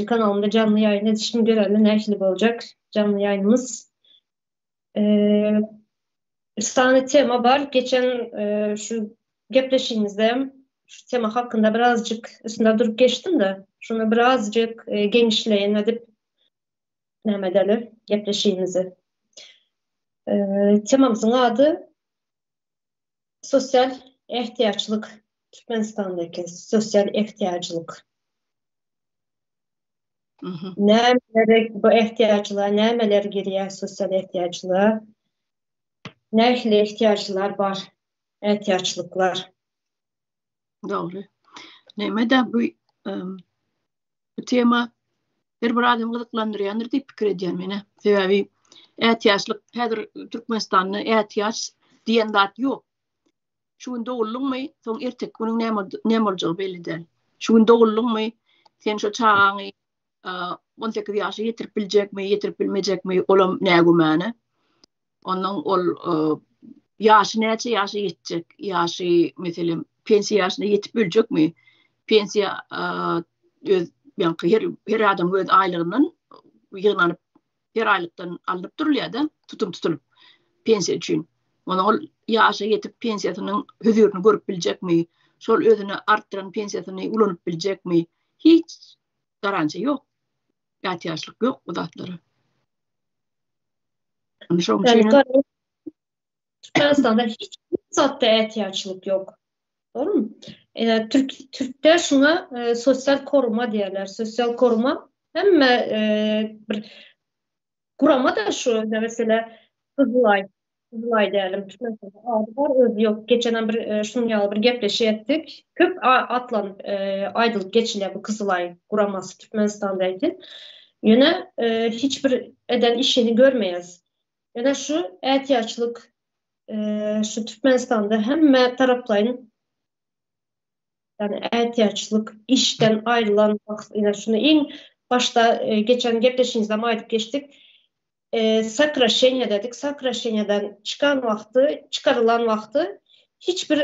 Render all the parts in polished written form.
kanalımda canlı yayın edişim görevli Neşli olacak canlı yayınımız. Bir tane tema var. Geçen şu gepleşiğimizde şu tema hakkında birazcık üstünde durup geçtim de şunu birazcık genişleyin edip ne edelim gepleşiğimizi. Temamızın adı sosyal ihtiyaçlık. Türkmenistan'daki sosyal ihtiyacılık. Neler bu ihtiyaçlar, neler giriyor sosyal ihtiyaçlığa? Neyle ihtiyaçlar var? İhtiyaçlıklar. Doğru. Nemede bu tema bir adam gıdıklandırıyandır deyip fikir ediyorum yine. Sebebi ihtiyaçlık, her Türkmenistan'ın ihtiyaç diyen dat yok. Şuun doğulun mu, son ertek bunun ne olacağı belli değil. Şuun doğulun mu, sen şu çağını 18 yaşı yetirip bilecek mi, yetirip bilmeyecek mi, olam ne gümene. Onun yaşı neyse yaşı yetecek. Yaşı mesela pensiya yaşına yetip bilecek mi? Pensiya her adam öz aylığından yığınlanıp her aylıktan alınıp duruluyor da tutulup pensiya için. Onun yaşı yetip pensiyasının hüzürünü görüp bilecek mi? Sol özünü arttıran pensiyasını ulanıp bilecek mi? Hiç garanti yok. İhtiyaçlık yok bu datları. Türkmenistan'da hiç zaten ihtiyaçlık yok. Doğru mu? Türkler şuna sosyal koruma diyorlar. Sosyal koruma hem bir kurama da şu mesela Kızılay diyelim. Türkmenistan'da adı var, özü yok. Geçen bir şunyalı bir gepleşi ettik. Köp atlan aydılık geçiliyor bu Kızılay kuraması Türkmenistan'daydı. Yine hiçbir eden işini görmeyiz. Yani şu ihtiyaçlık şu Türkmenistan'da hem tarafların yani ihtiyaçlık işten ayrılan yine şunu en başta geçen gepleşinizden aydıp geçtik. Sakraşenya dedik. Sakraşenya'dan çıkarılan vakti hiçbir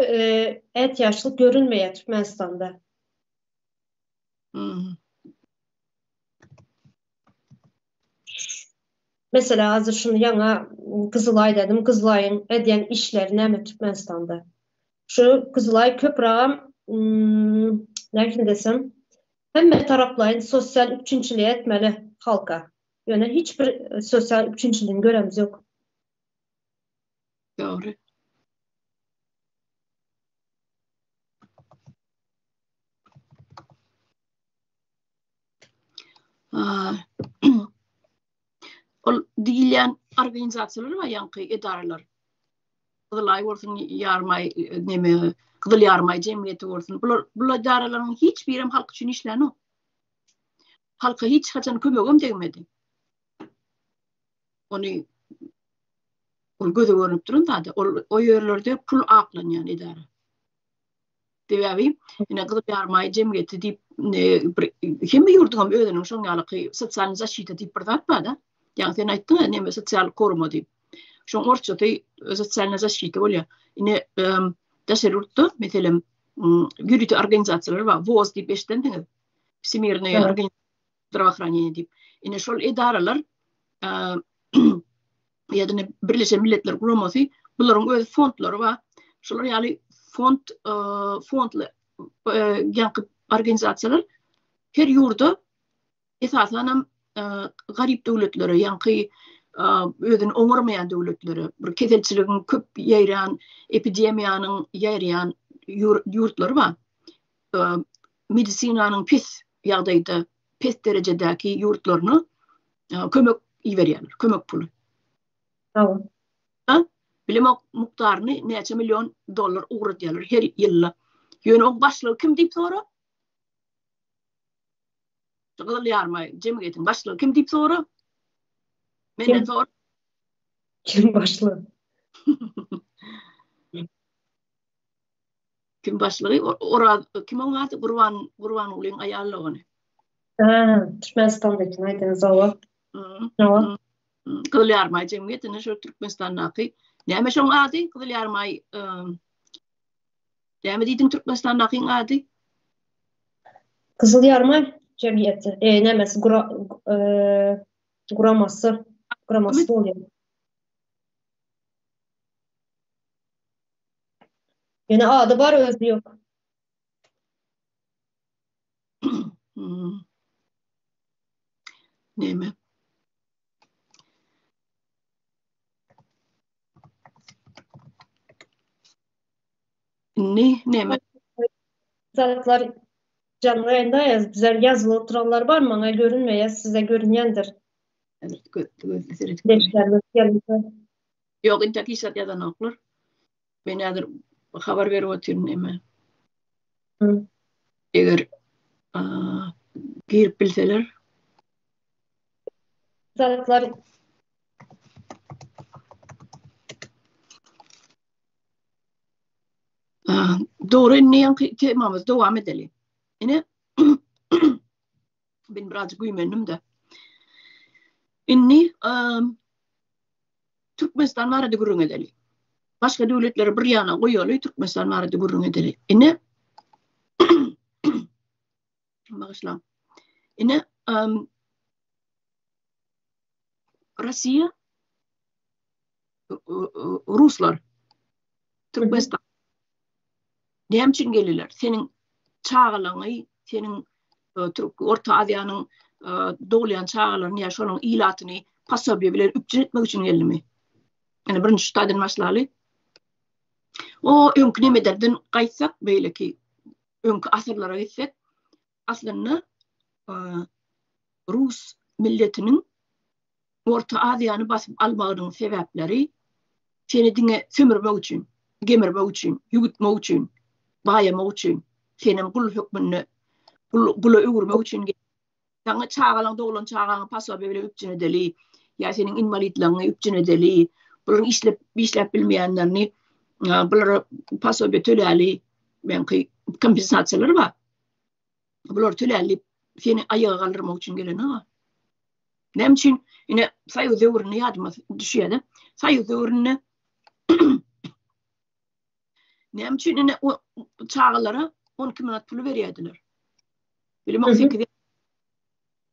ihtiyaçlık görünmüyor Türkmenistan'da. Mesela hazır şunu yana Kızılay dedim. Kızılay'ın ediyen işleri ne Türkmenistan'da? Şu Kızılay köprağım ne desem hem taraflayın sosyal üçüncülüğe etmeli halka. Yani hiçbir sosyal üçüncülüğün göremiz yok. Doğru. O diyen organizasyonlar var yankı idareler. Kızılay olsun yarmay neme Kızıl Yarmay cemiyeti olsun. Bu idarelerin hiçbirim halk için işleniyor. Halka hiç kaçan kömegim değmedi. Onu gözü görünüp durun da o yerlerde pul aklanyan idare. Devevi yine Kızıl Yarmay cemiyeti deyip kim yurdum ödenin şonyalı sosyal zaşita deyip bırdatmadı. Yani sen ayttın ya neme sosyal koruma deyip. Şon orçada sosyal zaşita oluyor. Yine Dasherurt'ta mesela yürütü organizasyonlar var. VOZ deyip eşitendiniz. Всемирные организации здравоохранения deyip. Yine şol idareler yani Birleşen Milletler Kuruması bunların öz fondları var. Şolar yani fondlu yankı organizasyonlar her yurda esasen garip devletleri yankı özün oňurmayan devletleri bir keselçiliğin köp ýaýran epidemiýanyň ýaýrayan ýurtları var. Medisinanyň pes ýagdaýda pes derejedäki ýurtlaryny kömek ýerýärler, kömek puly. Tamam. Bilim mukdaryny neçe milyon dollar uğratýarlar her ýylla. Ýöne o başlygy kim diýip sonra? Kızıl Yarmay cemiyetiň başlygy kim diýip sonra? Menden sonra kim başlığı? Kim başlığı? Kim oňaty Gurban ulyň aýallagyny. Türkmenistan'daki neyden zava? Kızıl Yarmay cemiyetine şu Türkmenistan'daky näme şoň ady? Kızıl Yarmay näme diýdiň Türkmenistan'daky ady? Kızıl Yarmay? cemiyeti. Nemesi graması oluyor. Yani adı var, özü yok. Neme? Neme? Zatlar canlı yayında bizler yazılı oturanlar var mı? Bana görünmeye, size görünyendir. Evet, Deşlerimiz yanımızda. Yok, intak isat yazan okulur. Beni adır haber verip oturuyorum neme. Eğer girip bilseler. Zatlar doğru ne temamız devam edelim. Yine ben birazcık uyumendim de. İnni Türkmenistan arada gurrun edelim. Başka devletleri bir yana koyuyorlar, Türkmenistan arada gurrun edelim. Yine bağışlam. Yine Rusya, Ruslar, Türkmenistan. Ne için gelirler? Senin çağalanı, senin Orta Asya'nın doğulayan çağalarını ya şunun ilatını pasabiye bilen üpçün etmek için geldi mi? Yani birinci stadın maslalı. O önkü nemelerden kaysak böyle ki önkü asırlara gitsek aslında Rus milletinin Orta Asya'nı basıp almağının sebepleri seni dine sömürmek için, gemirmek için, yugutmak için, bayamak için, senin kul hükmünü kula öğürmek için sana çağalan doğulan çağalan pasabiye bilen üpçün edeli ya senin invalidlerini üpçün edeli bunun işlep bilmeyenlerini bunları pasabiye töleli belki kompensasyaları var. Bunlar töleli seni ayağa kaldırmak için gelen ha. Ne için yine sayı doğrunu yadıma düşüyordu. Sayı doğrunu ne için yine o çağalara 12 manat pulu veriyordular. Bilmem 8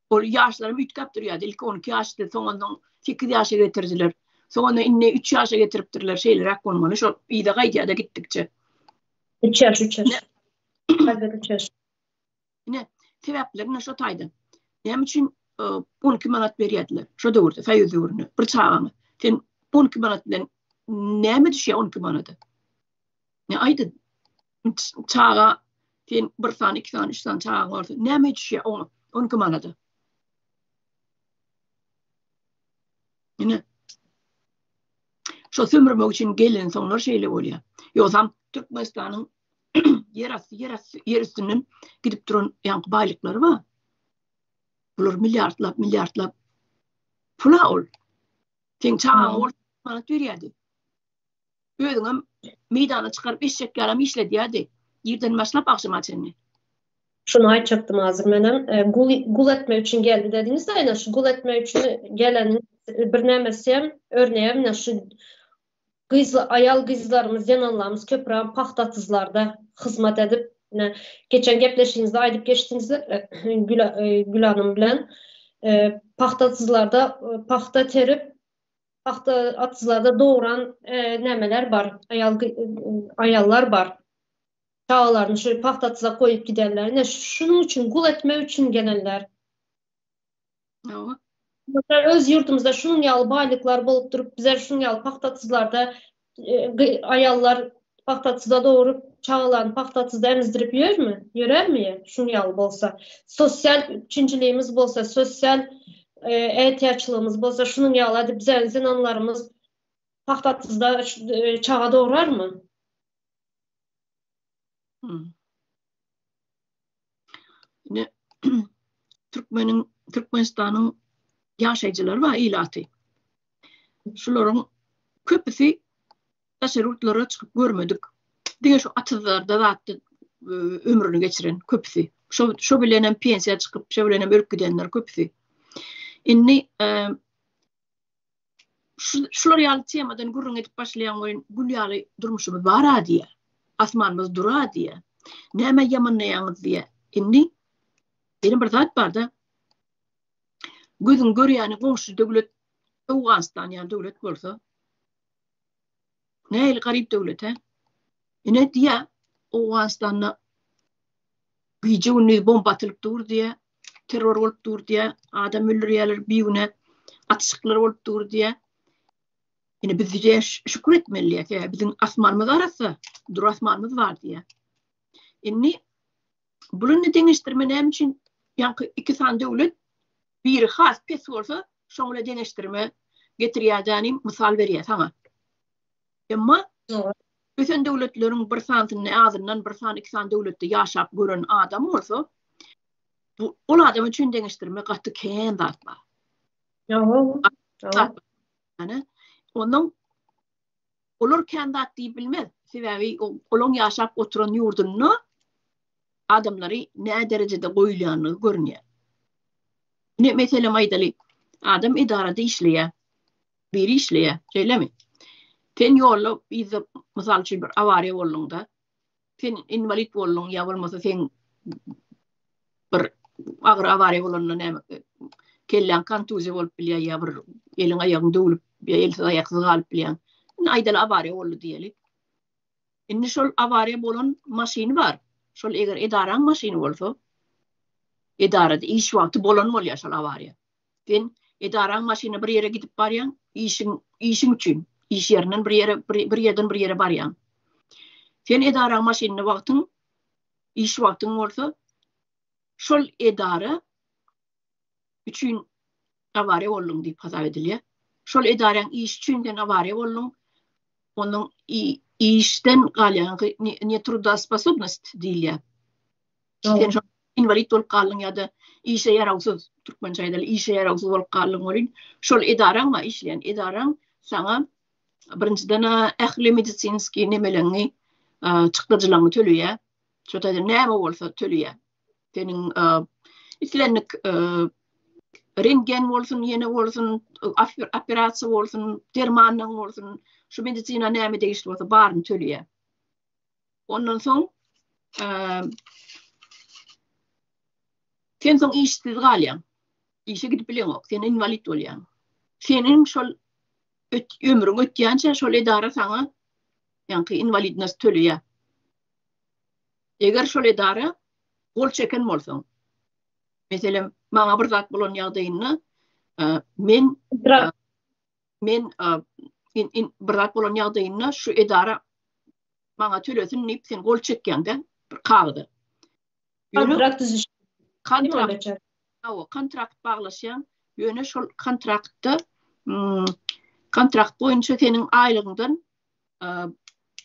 o yaşlarım 3 kaptırıyordu. İlk 12 yaşta sonradan 8 yaşa getirdiler. Sonra inne 3 yaşa getiriptirler şeyler akkonmanı. Şu iyi de gaydiya gittikçe. 3 yaş. Hadi 3 yaş. Ne? Sebepleri şu taydı. Ne için 12 manat veriyordular. Şu doğurdu. Sayı doğurunu. Bir çağımı. Sen 12 manat bilen ne mi düşüyor 12 manatı? Ne aydı? Çağa sen bir tane, 2 tane, 3 tane çağa vardı. Ne mi düşüyor 12 manatı? Yine şu sömürmek için gelen sonlar şeyle oluyor. Yoksa Türkmenistan'ın yer üstünün gidip duran yankı baylıkları var. Bunlar milyarlar pula ol. Sen çağın ortasına veriyordu. Ödüğüm meydana çıkarıp eşek yaram işledi yadi. Yerden başlayıp akşam seni. Şunu ayçaktım hazır menem. Gul etme için geldi dediniz de aynen şu gul etme için gelen bir nemesiyem örneğin şu ayal kızlarımız, yananlarımız köprağın paxtatızlarda hizmet edip geçen gepleştiğinizde aydıp geçtiğinizde Gül Hanım bilen paxtatızlarda paxta terip paxtatızlarda doğuran nemeler var, ayallar var. Çağlarını şöyle paxtatıza koyup giderler. Şunun için gul etme için gelenler. Öz yurtumuzda şunun yalı baylıklar bulup durup bizler şunun yalı paxtatızlarda ayallar paxtatıza doğurup çağlarını paxtatıza emizdirip yörer mi? Şunun yalı bolsa. Sosyal üçüncülüğümüz bolsa, sosyal ihtiyaçlığımız bolsa şunun yalı hadi bizler zinanlarımız paxtatıza çağa doğurar mı? Ne Türkmenistan'ın yaşayıcıları var ilatı. Şuların köpüsü taşerutlara çıkıp görmedik. Diye şu atılarda zaten ömrünü geçiren köpüsü. Şu bilenen pensiya çıkıp şu bilenen ölüp gidenler köpüsü. İnni şular yalı tiyamadan gurrun edip başlayan oyun gülyalı durmuşumuz var diye. Asmanımız dura diye. Neme yaman ne yalnız diye. İnni Benim bir zat var da gözün görýäni goňşy döwlet Awganistan ýa döwlet bolsa näil garyp döwlet he. Ine diýä Awganistanda güýjüni bomba atylyp dur diýe, terror bolup dur diýe, adam öldürýärler biýüne, atışyklar bolup dur diýe. Ine biz diýe şükür etmeliýek ya, bizim asmanymyz arasa, dur asmanymız bar diýe. Inni bulyny deňeşdirme näme üçin ýa-ni iki san döwlet biri has pes bolsa, şoňla deňeşdirme getirýärdiň mysal berýär sana. Emma bütün döwletleriň bir santyny azyndan bir san iki san döwletde ýaşap gören adam bolsa, bu ol adam üçin deňeşdirme gatty kän zat bar. Yani onun olur kän zat diýip bilmez. Sebäbi olaň ýaşap oturan ýurduny adamlary ne derejede goýulýanyny görnýär. Ne meselem aýdaly adam idarada işleýär. Biri işleýär, şeýlemi? Sen ýolda bize mysal üçin bir awariýa bolýanda, sen invalid bolýan ýa bolmasa sen bir agyr awariýa bolanda näme kellen kontuziýa bolup bilýär ýa bir eliň aýagyň döwülüp ýa elsiz aýaksız galyp bilýär. Aýdaly awariýa boldy diýelik. Indi şol awariýa bolan maşyny bar. Şol eger edaraň maşyny bolsa, edarada iş wagty bolan bolýar şol awariýa. Sen edaraň maşyny bir ýere gidip barýan, işiň üçin, iş ýerinden bir ýerden bir ýere barýan. Sen edaraň maşyny wagtyň, iş wagtyň bolsa, şol edara üçin awariýa boldum diýip hasap edilýär. Şol edaraň iş üçin den awariýa boldum. Onuň işden galýan ne trudоспособность diýilýär. Sen invalid bolup galyň ýa-da işe ýarawsyz, türkmençe aýdaly işe ýarawsyz bolup galyň bolýan. Şol edaraň ma işleýän edaraň sana birinciden ähli medisinski nemelerini çykdyjylaryny töleýär. Şoda näme bolsa töleýär. Senin islenlik rentgen bolsun, ýene bolsun, operasiýa bolsun, dermanyň bolsun, şu medisina näme degişli bolsa baryny töleýär. Ondan soň sen soň işsiz galýan. İşe gidip bilýän, sen invalid bolýan. Senin şol ömrüň ötýänçe şol edara sana ýa-ni invalidnas töleýär. Eger şol edara gol çeken bolsaň, meselem maňa bir zat bolan ýagdaýyny men bir zat bolan ýagdaýyny şu edara maňa tölesin diýip sen gol çekýände bir kagdy. Kontrakt baglaşýan, ýöne şol kontraktda kontrakt boýunça senin aýlygyndan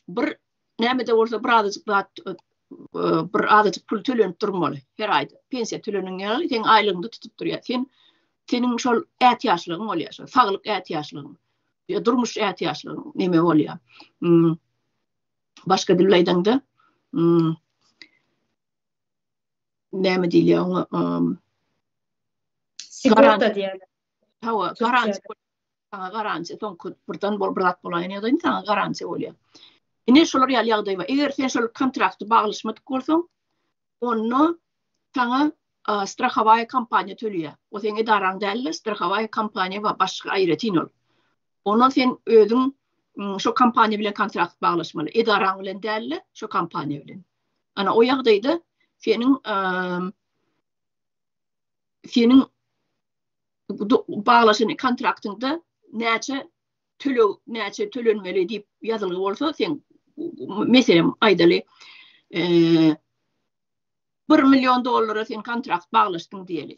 bir näme de bolsa bir adyjyk pul tölenip durmaly her aýda. Pensiýa tölenýär, sen aýlygynda tutup durýar. Senin şol ähtiýaçlygyň bolýar, şol saglyk ähtiýaçlygyň, ýa durmuş ähtiýaçlygyň näme bolýar. Başga dil aýdanda näme diýilýär oňa? Sigorta diýerler. Hawa, garansiýa soňky birden birat bolan ýa-da insana garansiýa bolýar. Ine şolar ýaly bar. Eger sen şol kontrakty baglaşmadyk bolsaň, onu sana strahowaya kampaniýa töleýär. O sen edaraň däl, strahowaya kampaniýa we başga aýratyn ol. Onu sen özüň şo kampaniýa bilen kontrakt baglaşmaly. Edaraň bilen däl, şo kampaniýa bilen. Ana o ýagdaýda senin baglaşan kontraktyňda näçe tölenmeli diýip ýazyly bolsa, sen meselem aýdaly $1 milyon sen kontrakt baglaşdyň diýeli.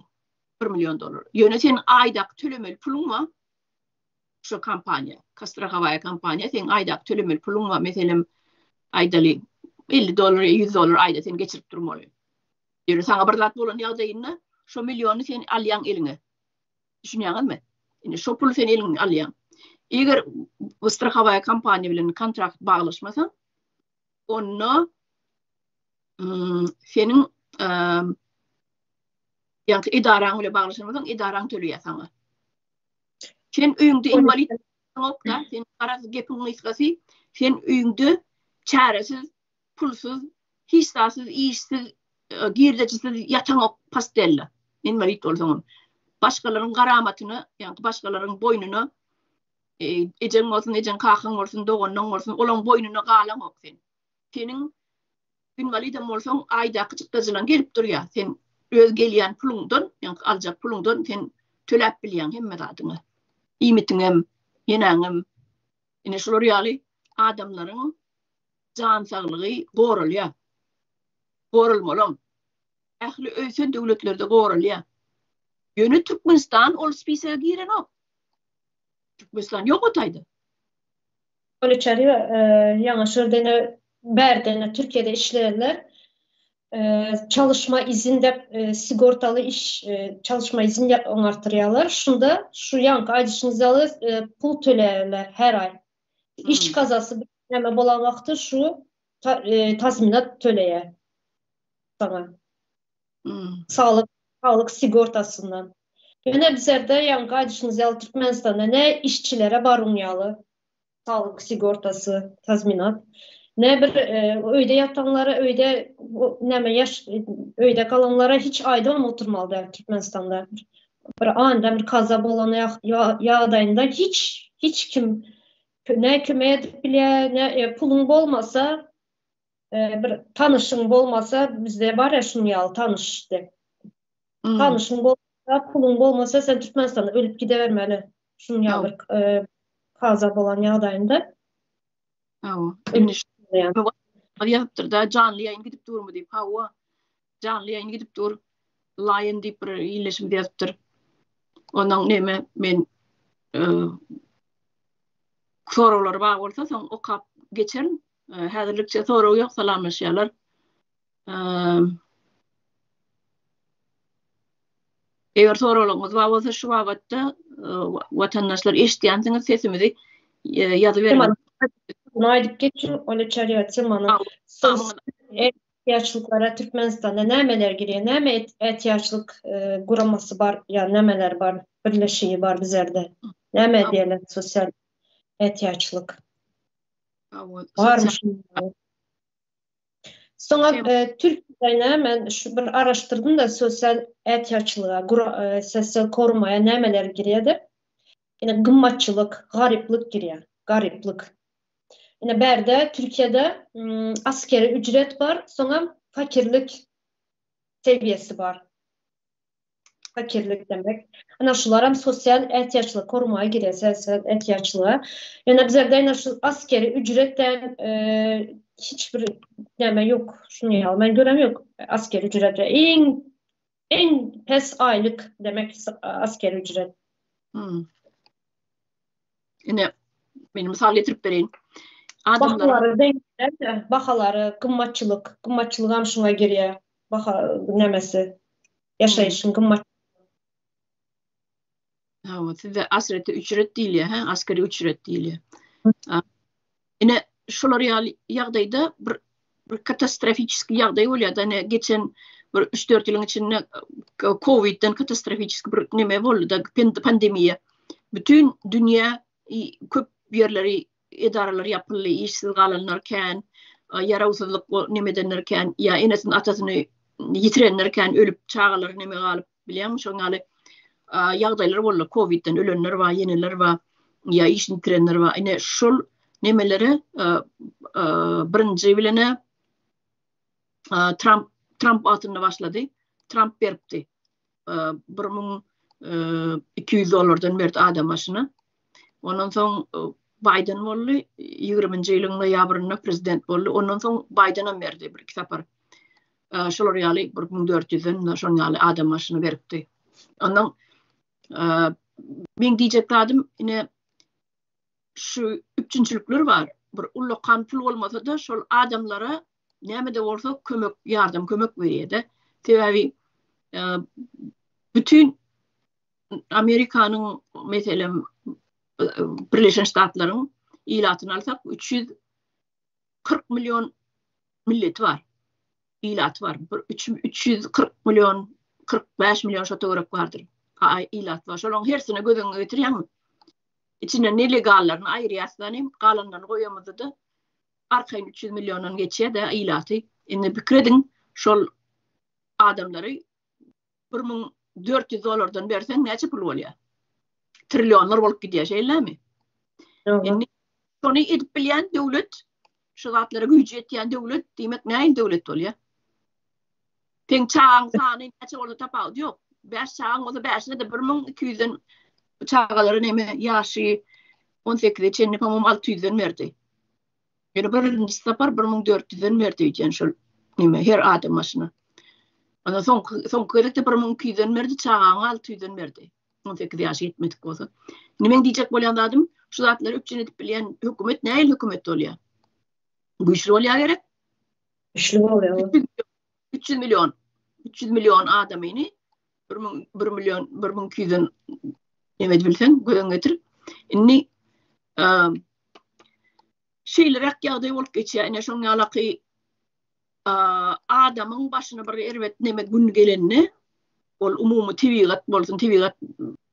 $1 milyon. Ýöne sen aýdak tölemeli puluň var. Şo kampaniýa, strahowaya kampaniýa, sen aýdak tölemeli puluň var. Meselem aýdaly $50, $100 aýda sen geçirip durmaly. Ýöne sana bir zat bolan ýagdaýynda şo milyony sen alýan eliňe. Düşünýärmi? Indi şo pul sen eliňe alýan. Eger bu strahowaya kampaniýa bilen kontrakt baglaşmasaň, onu senin ýa-ni edaraň bilen baglaşmasaň, edaraň töleýär sana. Sen öýüňde invalid bolsa, sen garaz gepiň sen öýüňde çaresiz, pulsuz, hiçsasyz, işsiz girdecisi yatan ok pastelle. İnvalid olsun. Başkalarının karamatını, yani başkalarının boynunu ecen olsun, ecen kakan olsun, doğanın olsun, olan boynunu kalan ok sen. Senin invalidem olsun, ayda küçüktazilan gelip duruyor. Sen öz geliyen pulundan, yani alacak pulundan sen tölep biliyen hemmet adını. İmitinem, yenenim. Yine şular yali adamların can sağlığı koruluyor. Korulmalı. Ahli öysen devletlerde koruluyor. Yönü Türkmenistan ol spise giren o. Türkmenistan yok otaydı. Öyle çağırıyor. Yani şurada Berden'e Türkiye'de işleyenler çalışma izinde sigortalı iş çalışma izin onartırıyorlar. Şunda şu yank aydışınızalı pul tölerler her ay. İş kazası hemen olan vakti şu tazminat töleye sana. Sağlık sigortasından. Yine bizlerde yank aydışınızalı Türkmenistan'da ne işçilere barunyalı sağlık sigortası tazminat. Ne bir öyde yatanlara, öyde öyde kalanlara hiç aydan oturmalı Türkmenistan'da. Bir anda bir kaza olan yağdayında hiç kim ne kömeye edip bile ne pulun olmasa bir tanışın olmasa bizde var ya şunu yal tanış de. Tanışın olmasa pulun olmasa sen Türkmenistan'da ölüp gidevermeli. Şunu yal bir kaza olan yağdayında. Yani. Yaptır da canlı yayın gidip durma deyip hava canlı yayın gidip dur lion deyip bir iyileşim yaptır. Ondan neme men sorular var olsa son o kap geçerin. Hazırlıkça soru yok selamlaşıyorlar. Eğer sorularınız var olsa şu vakitte vatandaşlar eşitiyensiniz sesimizi yazı verin. Buna aydık geçin, öyle çağırıyor Tilman'ın. ihtiyaçlıklara Türkmenistan'da nemeler giriyor, neme ihtiyaçlık kuraması var, ya nemeler var, birleşiği var bizlerde. Neme diyelim sosyal ihtiyaçlık. Varmış. Sonra Türkiye'de hemen şu bir araştırdım da sosyal ihtiyaçlığa, sosyal korumaya nemeler giriyordu. Yine gımmatçılık, gariplik giriyor. Gariplik. Yine berde Türkiye'de askeri ücret var. Sonra fakirlik seviyesi var. Fakirlik demek. Ana şular hem sosyal ihtiyaçlık korumaya giriyor. Sosyal ihtiyaçlığa. Yani bizlerde yine şu askeri ücretten hiçbir deme yok. Şunu ya ben görem yok. Askeri ücret. En pes aylık demek askeri ücret. Yine benim misal getirip vereyim. Bakaları denkler, bakaları, kımmatçılık hem şuna giriyor. Baka nemesi, yaşayışın kımmatçılık. Size asreti ücret değil ya, asgari ücret değil ya. Yine şular yağdayda bir katastrofik yağday oluyor da geçen 3-4 yılın içinde Covid'den katastrofik bir neme oldu da pandemiye. Bütün dünya köp yerleri idareler yapıldı, işsiz kalanlarken, yaravsızlık nemedenlerken, ya enesin atasını yitirenlerken ölüp çağalar neme kalıp biliyor musun? Şunları yağdaylar oldu. Covid'den ölenler var, yeniler var, ya işini yitirenler var. Yine şul nemeleri birinci bilene Trump altında başladı. Trump verdi. $1,200 verdi adam başına. Ondan sonra Biden oldu. 20. yılın noyabrında prezident oldu. Ondan sonra Biden'a verdi bir sefer. Şular yali 1,400'den şunyalı adam başına verdi. Ondan ben diyecektim yine şu üçüncülükler var. Bir ulukan pul olmasa da şu adamlara ne de olsa kömek veriyordu. Tabii bütün Amerika'nın mesela Birleşmiş Ştatlar'ın ilatını alsak 340 milyon millet var. İlat var. 340 milyon 45 milyon şatorak vardır. İlat var. Şolun her sene gözünü götürüyor. İçinde nelegallarını ayırıyaslanayım. Kalanlarını koyamadı da arkayın 300 milyonun geçiyor da ilatı. Şimdi bir kredin şol adamları 1400 dolardan bersen neçe pul bolýar? Trilyonlar bolup gidýär şeýlemi? Indi şonu edip bilýän döwlet, şu zatlara güýç ýetýän döwlet, diýmek näme döwlet bolýar? Teň çağın sany neçe bolsa tapawd ýok. 5 çağın bolsa 5'ine de 1200'den çağalary näme ýaşy 18 çenni pamam 600'den berdi. Ýöne birinji sapar 1400'den berdi diýen şol näme her adam başyna. Ana son körekde 1200'den berdi, çağın 600'den berdi. 18 ýaşy ýetmedik bolsa. Nimeň diýjek bolýandadım? Şu zatları üçin edip bilýän hökümet näil hökümet bolýar? Güýçlü bolýar gerek. Güçlü bolýar. 300 milyon adamyny 1 milyon 1200'den näme bilsen gören getir. Inni şeýlerek ýagdaý bolup geçýär. Ene şoňa alaky adamyň başyna bir erbet näme gün gelenni ol umumy tebigat bolsun, tebigat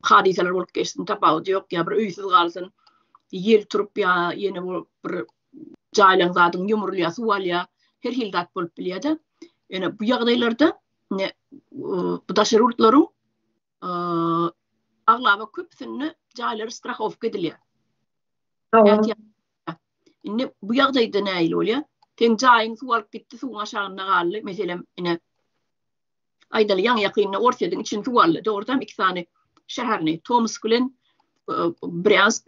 hadiseler bolup geçsin, tapawdy ýok ýa bir öýsiz galsyn, ýel turup ýa ýene bir jaýlaň zadyň ýumurlýa, suwalýa, her hildat bolup bilýär. Ene bu ýagdaýlarda bu daşarurtlaryň aglaba köpsini jaýlary strahowka edilýär. Indi bu ýagdaýda näil bolýar? Teň jaýyň suwalyp gitdi, suwun aşagyna galdy. Meselem ine aýdaly ýaň ýakynyna ortadyň için suwaldy. Dogrudan 2 tane şäherni, Tomsk bilen Bryansk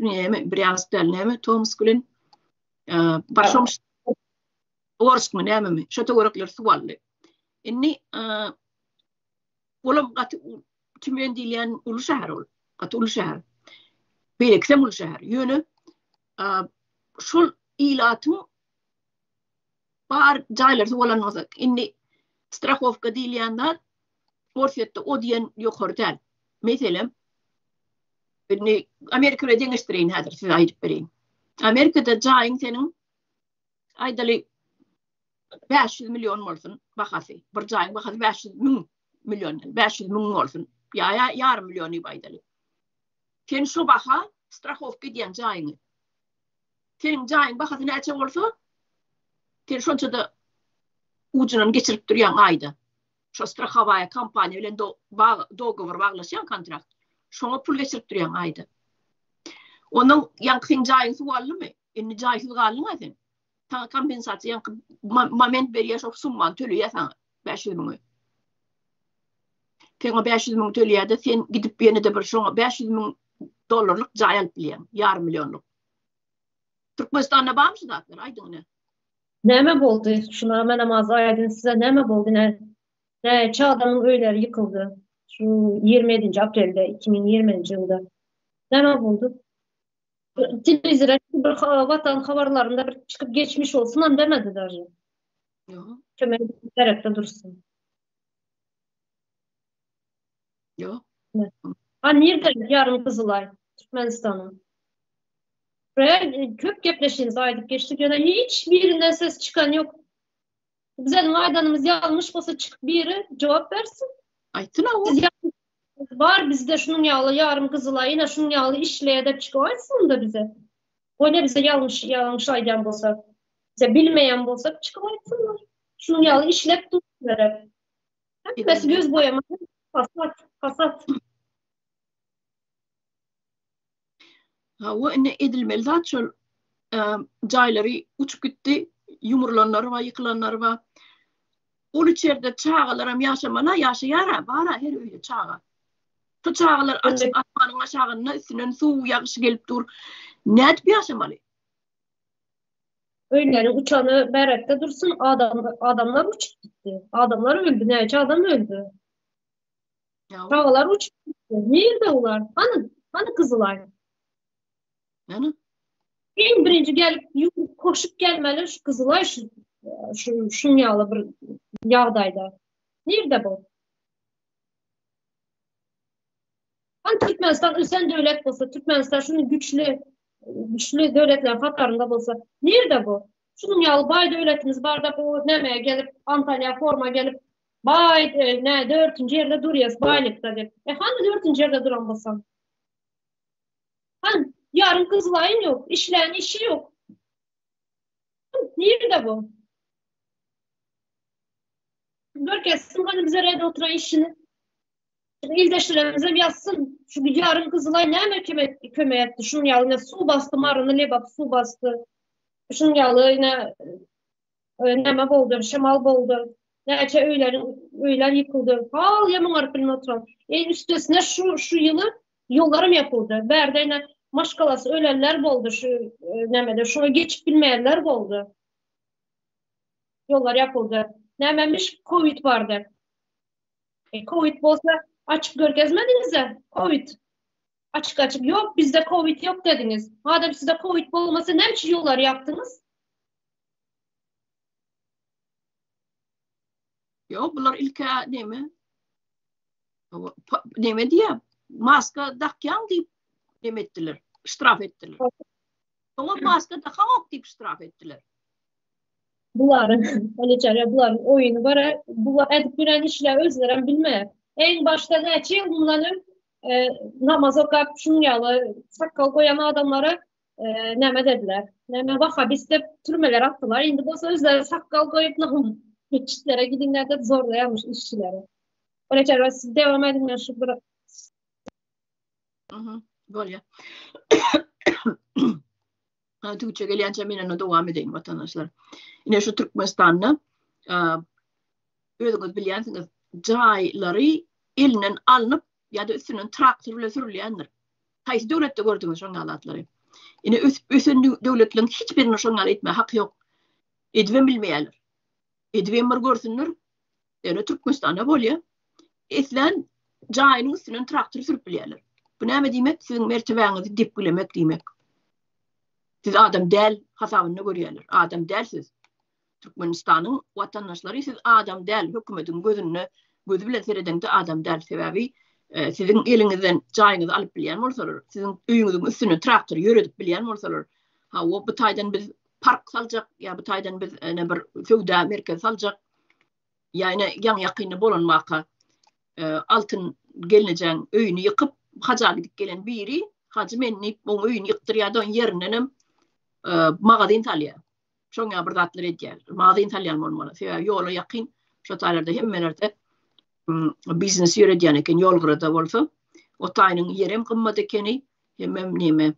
näme, Tomsk bilen Barşomsk, Orsk näme, şo töwerekler suwaldy. Indi olam gaty tümen diýilýän ulu şäher ol. Gaty ulu şäher. Beýleksem ulu şäher. Ýöne şol ilatyň bar jaýlar suwalan bolsa, indi strahowka diýilýänler ortaýatda o diýen ýokardan. Meselem indi Amerikada deňeşdirin häzir size aýdyp bereyim. Amerikada jaýyň seniň aýdaly 500 milyon bolsun bahasy. Bir jaýyň bahasy 500 milyon, 500 000 bolsun. Ya yarım milyon aýdaly. Sen şu baha strahowka diýen jaýyň. Senin jaýyň bahasy näçe bolsa, sen şonça da ucundan geçirip durýan aýda. Şo strahowaya kompaniýa bilen dogowur baglaşýan kontrakt. Şoňa pul geçirip durýan aýda. Onuň ýankyň jaýyň suwallymy? Indi jaýsyz galdyňa sen. Ta kompensasiýa moment berýär şo summan töleýär sana 500 000. Sen 500 000 töleýärde sen gidip ýene de bir şoňa 500 000 dolarlyk jaý alyp bilýän, ýarym milyonlyk. Türkmenistanda barmy zatlar aýdyň? Näme boldy? Şuna menem az aýdyn size näme boldy? Çağ adamyň öýleri ýykyldy. Şu 27 aprelde 2020 ýylda. Näme boldy? Televizora bir vatan habarlarında bir çıkıp geçmiş olsun ama demedi dahi. Yok. Kemer tarafta dursun. Yok. Evet. Nerede yarın Kızılay, Türkmenistan'ın? Buraya köp gepleşiniz aydık geçtik. Yani hiçbirinden ses çıkan yok. Bizim aydanımız yanlış olsa çıkıp biri cevap versin. Aytın o. Var bizde şunun yağlı yarım Kızılay, yine şunun yağlı işleye de çıkarsın da bize. O ne bize yanlış aydan olsa, bize bilmeyen olsa çıkarsınlar. Şunun yağlı işlep tutmuyor. Hepsi göz boyama, kasat. Ha o ne edilmeli zat şol jaýlary uçup gitdi, yumurlanlar var, yıkılanlar var. Ol içeride çağalaram yaşamana yaşayara, bara her öýde çağa. Şu çağalar açıp atmanyň aşagyna üstünden suw ýagyşy gelip dur. Nädip ýaşamaly? Öýleri uçanı berekde dursun, adamlar uçup gitti. Adamlar öldü, näçe adam öldü. Çağalar uçup gitti. Nerede ular? Hani Kızılay? Yani? En birinci gelip koşup gelmeli şu Kızılay şun yağlı bir yağdayda. Nerede bu? Hani Türkmenistan ösen devlet olsa, Türkmenistan şunun güçlü devletler katarında olsa, nerede bu? Şunun yağlı bay devletimiz var da bu nemeye gelip Antalya forma gelip bay ne 4. yerde duruyoruz baylıkta deyip. Hani 4. yerde duran basan? Hani yarın Kızılay'ın yok, işleyen işi yok. Nerede bu? Görkesin bana bize rede oturan işini. İldeşlerimize yazsın. Şu yarın Kızılay ne köme etti. Şunun yalı su bastı, marını lebap su bastı. Şunun yalı yine neme boldu, şemal boldu. Nece öyler yıkıldı. Hal yaman arpilin oturan. Üstesine şu yılı yollarım yapıldı. Berde yine maşkalası ölenler boldu. Şu nemede. Şunu geçip bilmeyenler boldu. Yollar yapıldı. Nememiş Covid vardı. Covid bolsa açık görkezmediniz ya. Covid. Açık yok. Bizde Covid yok dediniz. Madem sizde Covid olmasa ne için yollar yaptınız? Yok bunlar ilk ne mi? Ne diye maska takyan deyip demettiler. İştiraf ettiler. Ama maska takamak deyip iştiraf ettiler. Bunların bunların oyunu var. Bunlar edip bilen işler özleren bilmeye. En başta ne için bunların namaz okuyup şunu yalı sakal koyan adamlara neme dediler. Neme baka bizde türmeler attılar. Şimdi bu sözler sakal koyup geçitlere gidinler de zorlayamış işçileri. Öyle siz devam edin. Ya şu bırak. Böyle. Türkçe gelince minne devam edeyim vatandaşlar. Yine şu Türkmenistan'da ödünüz biliyorsunuz cayları elinden alınıp ya da üstünün traktörle sürülendir. Hayır devlette gördüğünüz şu alatları. Yine üstün devletlerin hiçbirine şu alat etme hak yok. Edvem bilmeyeler. Edvem var görsünler. Yani Türkmenistan'da böyle. Etlen cayının üstünün traktörü sürüp bilirler. Bu ne demek? Sizin mertebenizi dip bilemek demek. Siz adam del hasabını görüyorlar. Adam delsiz. Türkmenistan'ın vatandaşları siz adam del hükümetin gözü bile seyreden de adam del sebebi sizin elinizden cayınızı alıp bilen olsalar, sizin üyünüzün üstünü traktör yürütüp bilen olsalar, o bu taydan biz park salacak ya bu taydan biz bir fevda merkez salacak yani yan yakını bulunmaka altın gelineceğin öyünü yıkıp hacalı gelen biri hacı menni bu öyünü yıktırıyadan yerinden mağazin talya. Şoňa bir zatlar edýär. Mağazin talyan bolmaly. Sebäbi ýola ýakyn şo taýlarda hemmelerde biznes ýöredýän eken ýolgyrada bolsa, o taýnyň ýerem gymmat ekeni, hemmem näme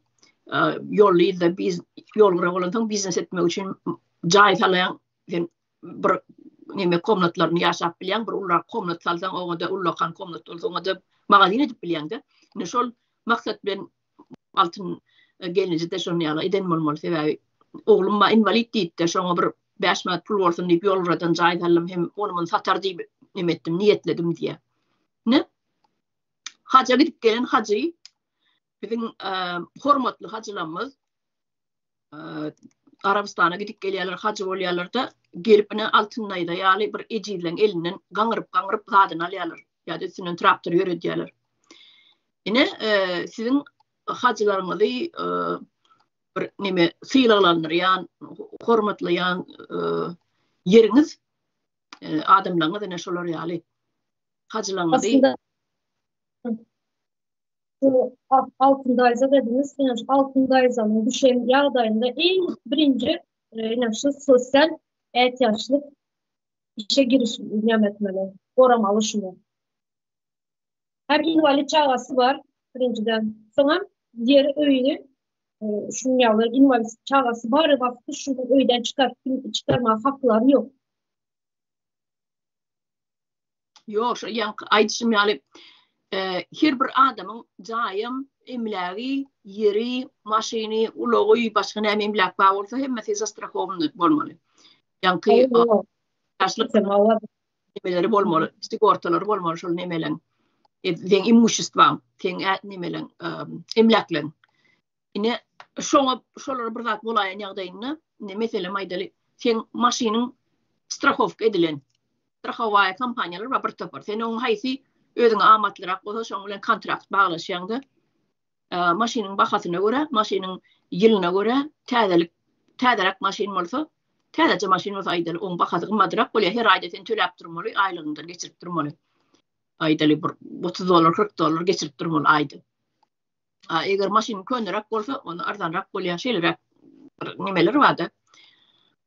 ýollyda biz ýolgyra bolandan biznes etmek üçin jaý talayan bir näme komnatlaryny ýaşap bilýän bir ullar komnat salsaň oňa ullakan komnat bolsa oňa magazin edip bilýän-de. Ine şol maksat bilen altın gelince de şonu ýaly eden bolmaly. Sebäbi oğlum invalid diýdi, şoňa bir 5 manat pul bolsun diýip ýolgyrdan jaý talam hem onumun satar diýip nimetdim, niýetledim diýe. Ne? Haja gidip gelen hacı bizim hormatly hacılarymız Arabistana gidip gelýärler, hacı bolýarlar da gelip ine altınlayda ýaly bir ejilen elinden gaňryp zadyny alýarlar. Ýa-da üstünden traktör ýöredýärler. Ine sizin hacılarymyzy bir neme sylalanýan, hormatlaýan ýeriňiz adamlaryňyz ene şolar ýaly. Hacılaryňyz Altındayza dediniz. Yani altındaizanın düşen ýagdaýynda en birinci şu sosyal ihtiýaçlyk işe giriş etmeli. Goramalı şunu. Hem invalid çağası var birinciden. Sonra diğer öýüni şunu ýaly invalid çağası bar wagtda şunu öýden çıkarma hakları yok. Yok, şu aýdyşym ýaly her bir adamın jaýym, emlägi, ýeri, maşyny, ulogy, başga näme emläk bar bolsa hemmesi zastrahowny bolmaly. Ýa-ni ýaşlyk nemeleri bolmaly, sigortalary bolmaly şol nemeleň. Deň imуществам, deň nemeleň, emläkleň. Ine şolar bir zat bolaýan ýagdaýynda, meselem aýdaly, sen maşynyň strahowka edilen, strahowaýa kompaniýalary bar bir topar. Sen oň haýsy özüňe amatlyrak bolsa şoň bilen kontrakt baglaşýanda maşynyň bahasyna görä, maşynyň ýylyna görä, täzerak maşyn bolsa, täze maşyn bolsa aýdaly oň bahasy gymmadrak bolýar. Her aýda sen töläp durmaly, aýlygyndan geçirip durmaly. Aýdaly bir $30, $40 geçirip durmaly aýda. Eger maşyn könürak bolsa, onu arzanrak bolýan şeýlerak nimeler barda.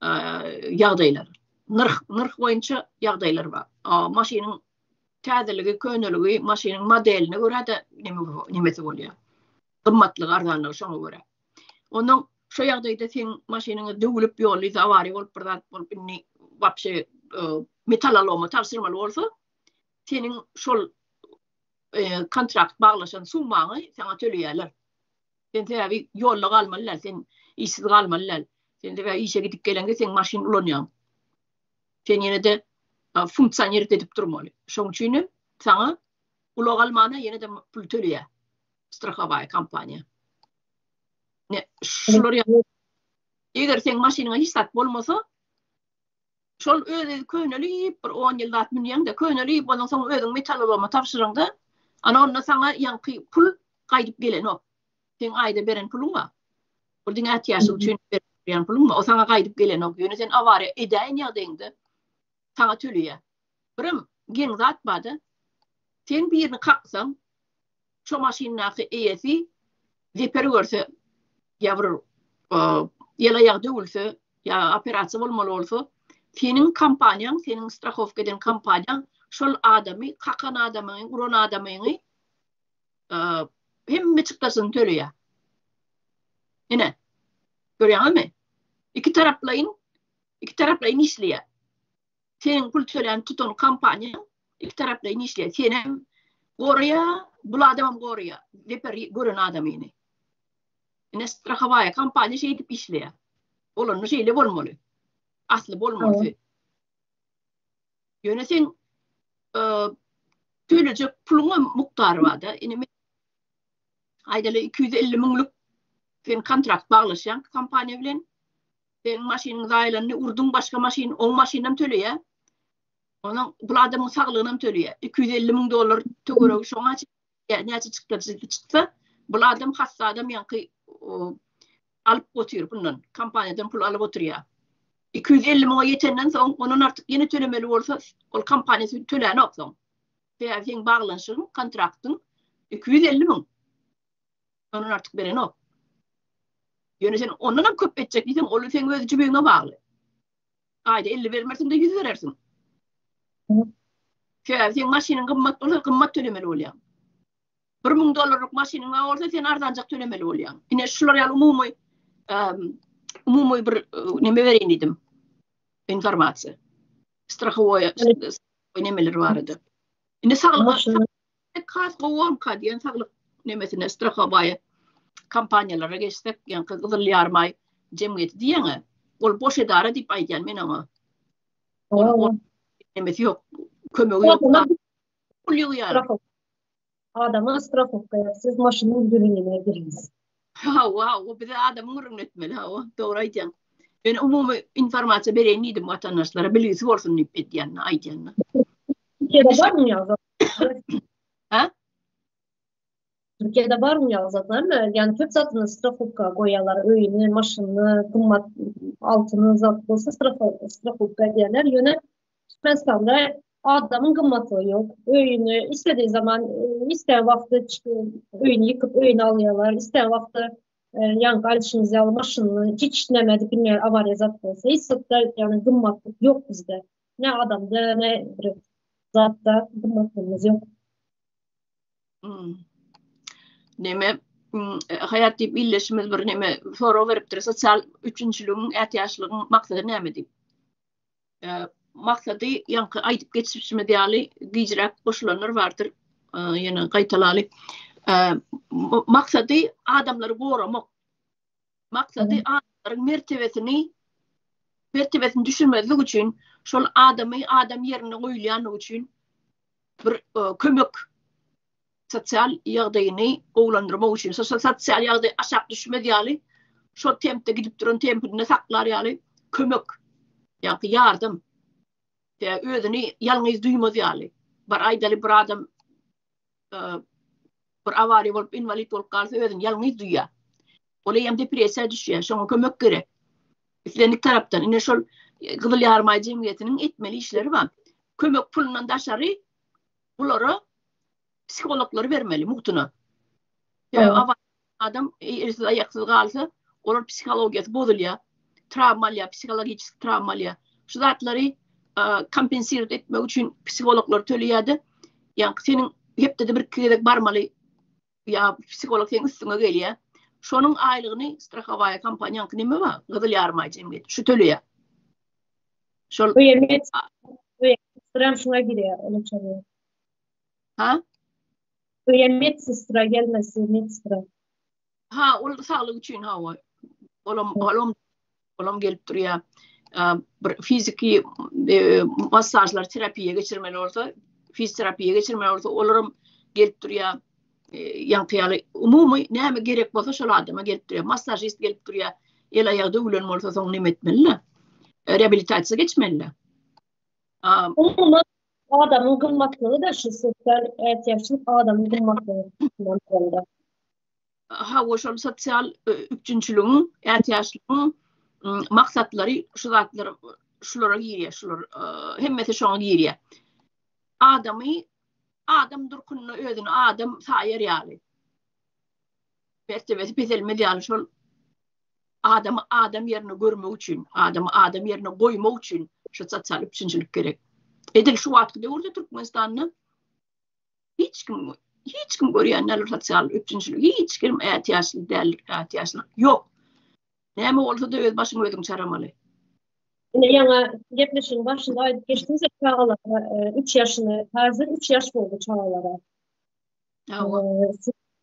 Ýagdaýlar. Nırh boýunça ýagdaýlar bar. maşinin täzeligi, könüligi, maşinin modeline göre de nimesi bolýar. Gymmatlygy, arzanlygy şoňa göre. Onuň şu ýagdaýda sen maşinany döwülip ýolly awary bolup bir zat bolup inni wapşe metal aloma tapşyrmaly bolsa, senin şol kontrakt baglaşan summaňy sana töleýärler. Sen täbi ýolda galmalylar, sen işsiz galmalylar. Sen de işe gidip gelenge sen maşin ulanýan. Sen ýene de funksioner edip durmaly. Şoň üçin sana ula galmana ýene de pul töleýär. Страховая компания. Ne şolary eger sen maşinaňa hissat bolmasa, şol özi könelip bir 10 ýylda atmynýan-da könelip bolan soň özüň metal alama tapşyryňda, ana onda sana ýanky pul gaýdyp gelenok. Sen aýda beren puluň var. Boldyň ätýaşy üçin beren puluň var. O sana gaýdyp gelenok. Ýöne sen awary edäň ýagdaýynda sana töleýär. Birim gen zat bady. Sen birini kaksaň, şu maşinnaky eýesi deper görse, ýa ýala ýagdy bolsa, ýa operasiýa bolmaly bolsa, senin kampaniýaň, senin strachowka eden kampaniýaň şol adamy, kakan adamyň, uran adamyň hemme çykdasyny töleýär. Ene, görýärmi? İki taraplayın işleýär. Senin pul tölen tutan kampaniýaň iki taraplayın işleýär. Sen hem gorya, bul adamam gorya, deper gören adamyny. Ene strachowaya kampaniýa şey edip işleýär. Olany şeýle bolmaly. Asly bolmaly. Ýöne sen töleje puluňa muktary bar da. Ene aýdaly 250 miňlik sen kontrakt baglaşýan kampaniýa bilen sen maşynyň zaýlanyny urduň başga maşyn, o maşynam töleýär. Onuň bul adamyň saglygyna töleýär. 250 miň dollar tögerek şoňa näçe çyksa, bul adam hassa adam ýanky alyp otyr bundan, kampaniýadan pul alyp oturýar. 250 miňe ýetenden soň onuň artyk ýene tölemeli bolsa, ol kampaniýasy tölen oksoň. Sen baglanşyň kontraktyň 250 miň. Onuň artyk beren ok. Ýöne sen ondan köp etjek diýsen, ol sen öz jübeňe bagly. Aýda 50 bermersiň de 100 berersiň. Sen maşynyň gymmat bolsa, gymmat tölemeli bolýar. 1000 dollarlyk maşynyň bolsa, sen arzanjak tölemeli bolýar. Ine şular ýaly umumy bir neme berýän idim. Informasiýa. Strachowoya nemeler bar idi. Ine saglyk kas gowam kadýan saglyk nemesine strachowoya kampaniýalara geçsek, ýa Gyzyl Ýarmay jemgyýeti diýene, ol boş edara diýip aýdýan men ona. Nemesi ýok, kömegi ýok. Pul ýygyar. Adama strachowka siz maşynyň dürüňine girýäňiz. O bize adamı öğretmeli. Doğru aydın. Ben umumy informasiya bereyim idim vatandaşlara. Bilgisi olsun nipet yani aydın. Türkiye'de var mı yazılar? Ha? Türkiye'de var mı yazılar? Yani köp zatını strachowka goýarlar, öýüni, maşyny, gymmat altyny zat bolsa strachowka diýerler. Ýöne Türkmenistanda adamın gımmatı yok. Öğünü istediği zaman isteyen vakti öğünü yıkıp öğünü alıyorlar. İsteyen vakti yankı alışınızı alıp maşınını hiç işlemedi bilmeyen avariye zat olsa. Hiç zaten yani gımmatlık yok bizde. Ne adamda ne bir zatta gımmatlığımız yok. Neme hayati birleşimiz bir neme soru veripdir. Sosyal üçüncülüğün, ihtiyaçlığın maksadı neme deyip? Maksadı yankı aydıp geçişme diyali giycirak koşulanlar vardır. Yani kaytalalı. Maksadı adamları korumak. Maksadı adamların mertebesini düşürmezlik için şol adam yerine koyulayanlık için bir kömök sosyal ýagdaýyny oglandyrmak üçin, sosyal ýagdaý aşak düşme diyali şol tempde gidip duran tempine saklar ýaly kömök. Yani yardım. Özüni yalnız duymaz ýaly. Bir aýdaly bir adam bir awary bolup invalid bolup galsa özüni yalnız duýar. Ola hem depressiýa düşýär, şoňa kömek gerek. Islendik tarapdan ine şol Gyzyl Ýarmay jemgyýetiniň etmeli işleri bar. Kömek pulundan daşary bulara psikologlar vermeli muhtuna. Adam ersiz ayaksız galsa olar psikologiýasy bozulýar, travmalýar, psikologik travmalýar. Şu zatlary kompensirat etmek için psikologlar töleýärdi. Yani senin hepde de bir kerek barmaly. Ya psikolog senin üstüne gelýär. Şonun aylygyny Strahovaya kompaniýanyňky nime bar? Gyzyl ýarma jemgyýeti. Şu töleýär. Şol Öýemet Stram şuna girýär, onu çalýar. Ha? Öýemet stra gelmesi, metstra. Ha, ol sağlyk üçin ha var. Olam gelip durýar. Bir fiziki masajlar, terapiýa geçirmeli olsa, fizioterapiýa geçirmeli olsa, olaram gelip durýar. Yanqyaly umumy näme gerek bolsa şol adama gelip durýar. Masajist gelip durýar. El aýagda ulan bolsa soň nime etmeli? Rehabilitasiýa geçmeli. Umuman adamın gymmatlygy da şu sosyal ihtiýaçlyk adamın gymmatlygy. Ha, o şol sosial üçinçiligiň, ihtiýaçlygyň maksatlary, şu zatlar şulara girýär, şular hemmeti şoňa girýär. Adam durkunna özüni adam saýar ýaly. Bertebeti beselme ýaly şol adam ýerine görmek üçin, adam ýerine goýmak üçin şu sosial üçinçilik gerek. Edil şu wagtda urda Türkmenistanyň hiç kim görýän näler sosial üçinçilik, hiç kim ihtiýaçly däl, ihtiýaçly ýok. Näme bolsa da öz başyňy özüň çaramaly. Ýa-da gepleşiň başynda aýdyp geçdiňiz çağalara 3 ýaşyny, hazır 3 ýaş boldy çağalara.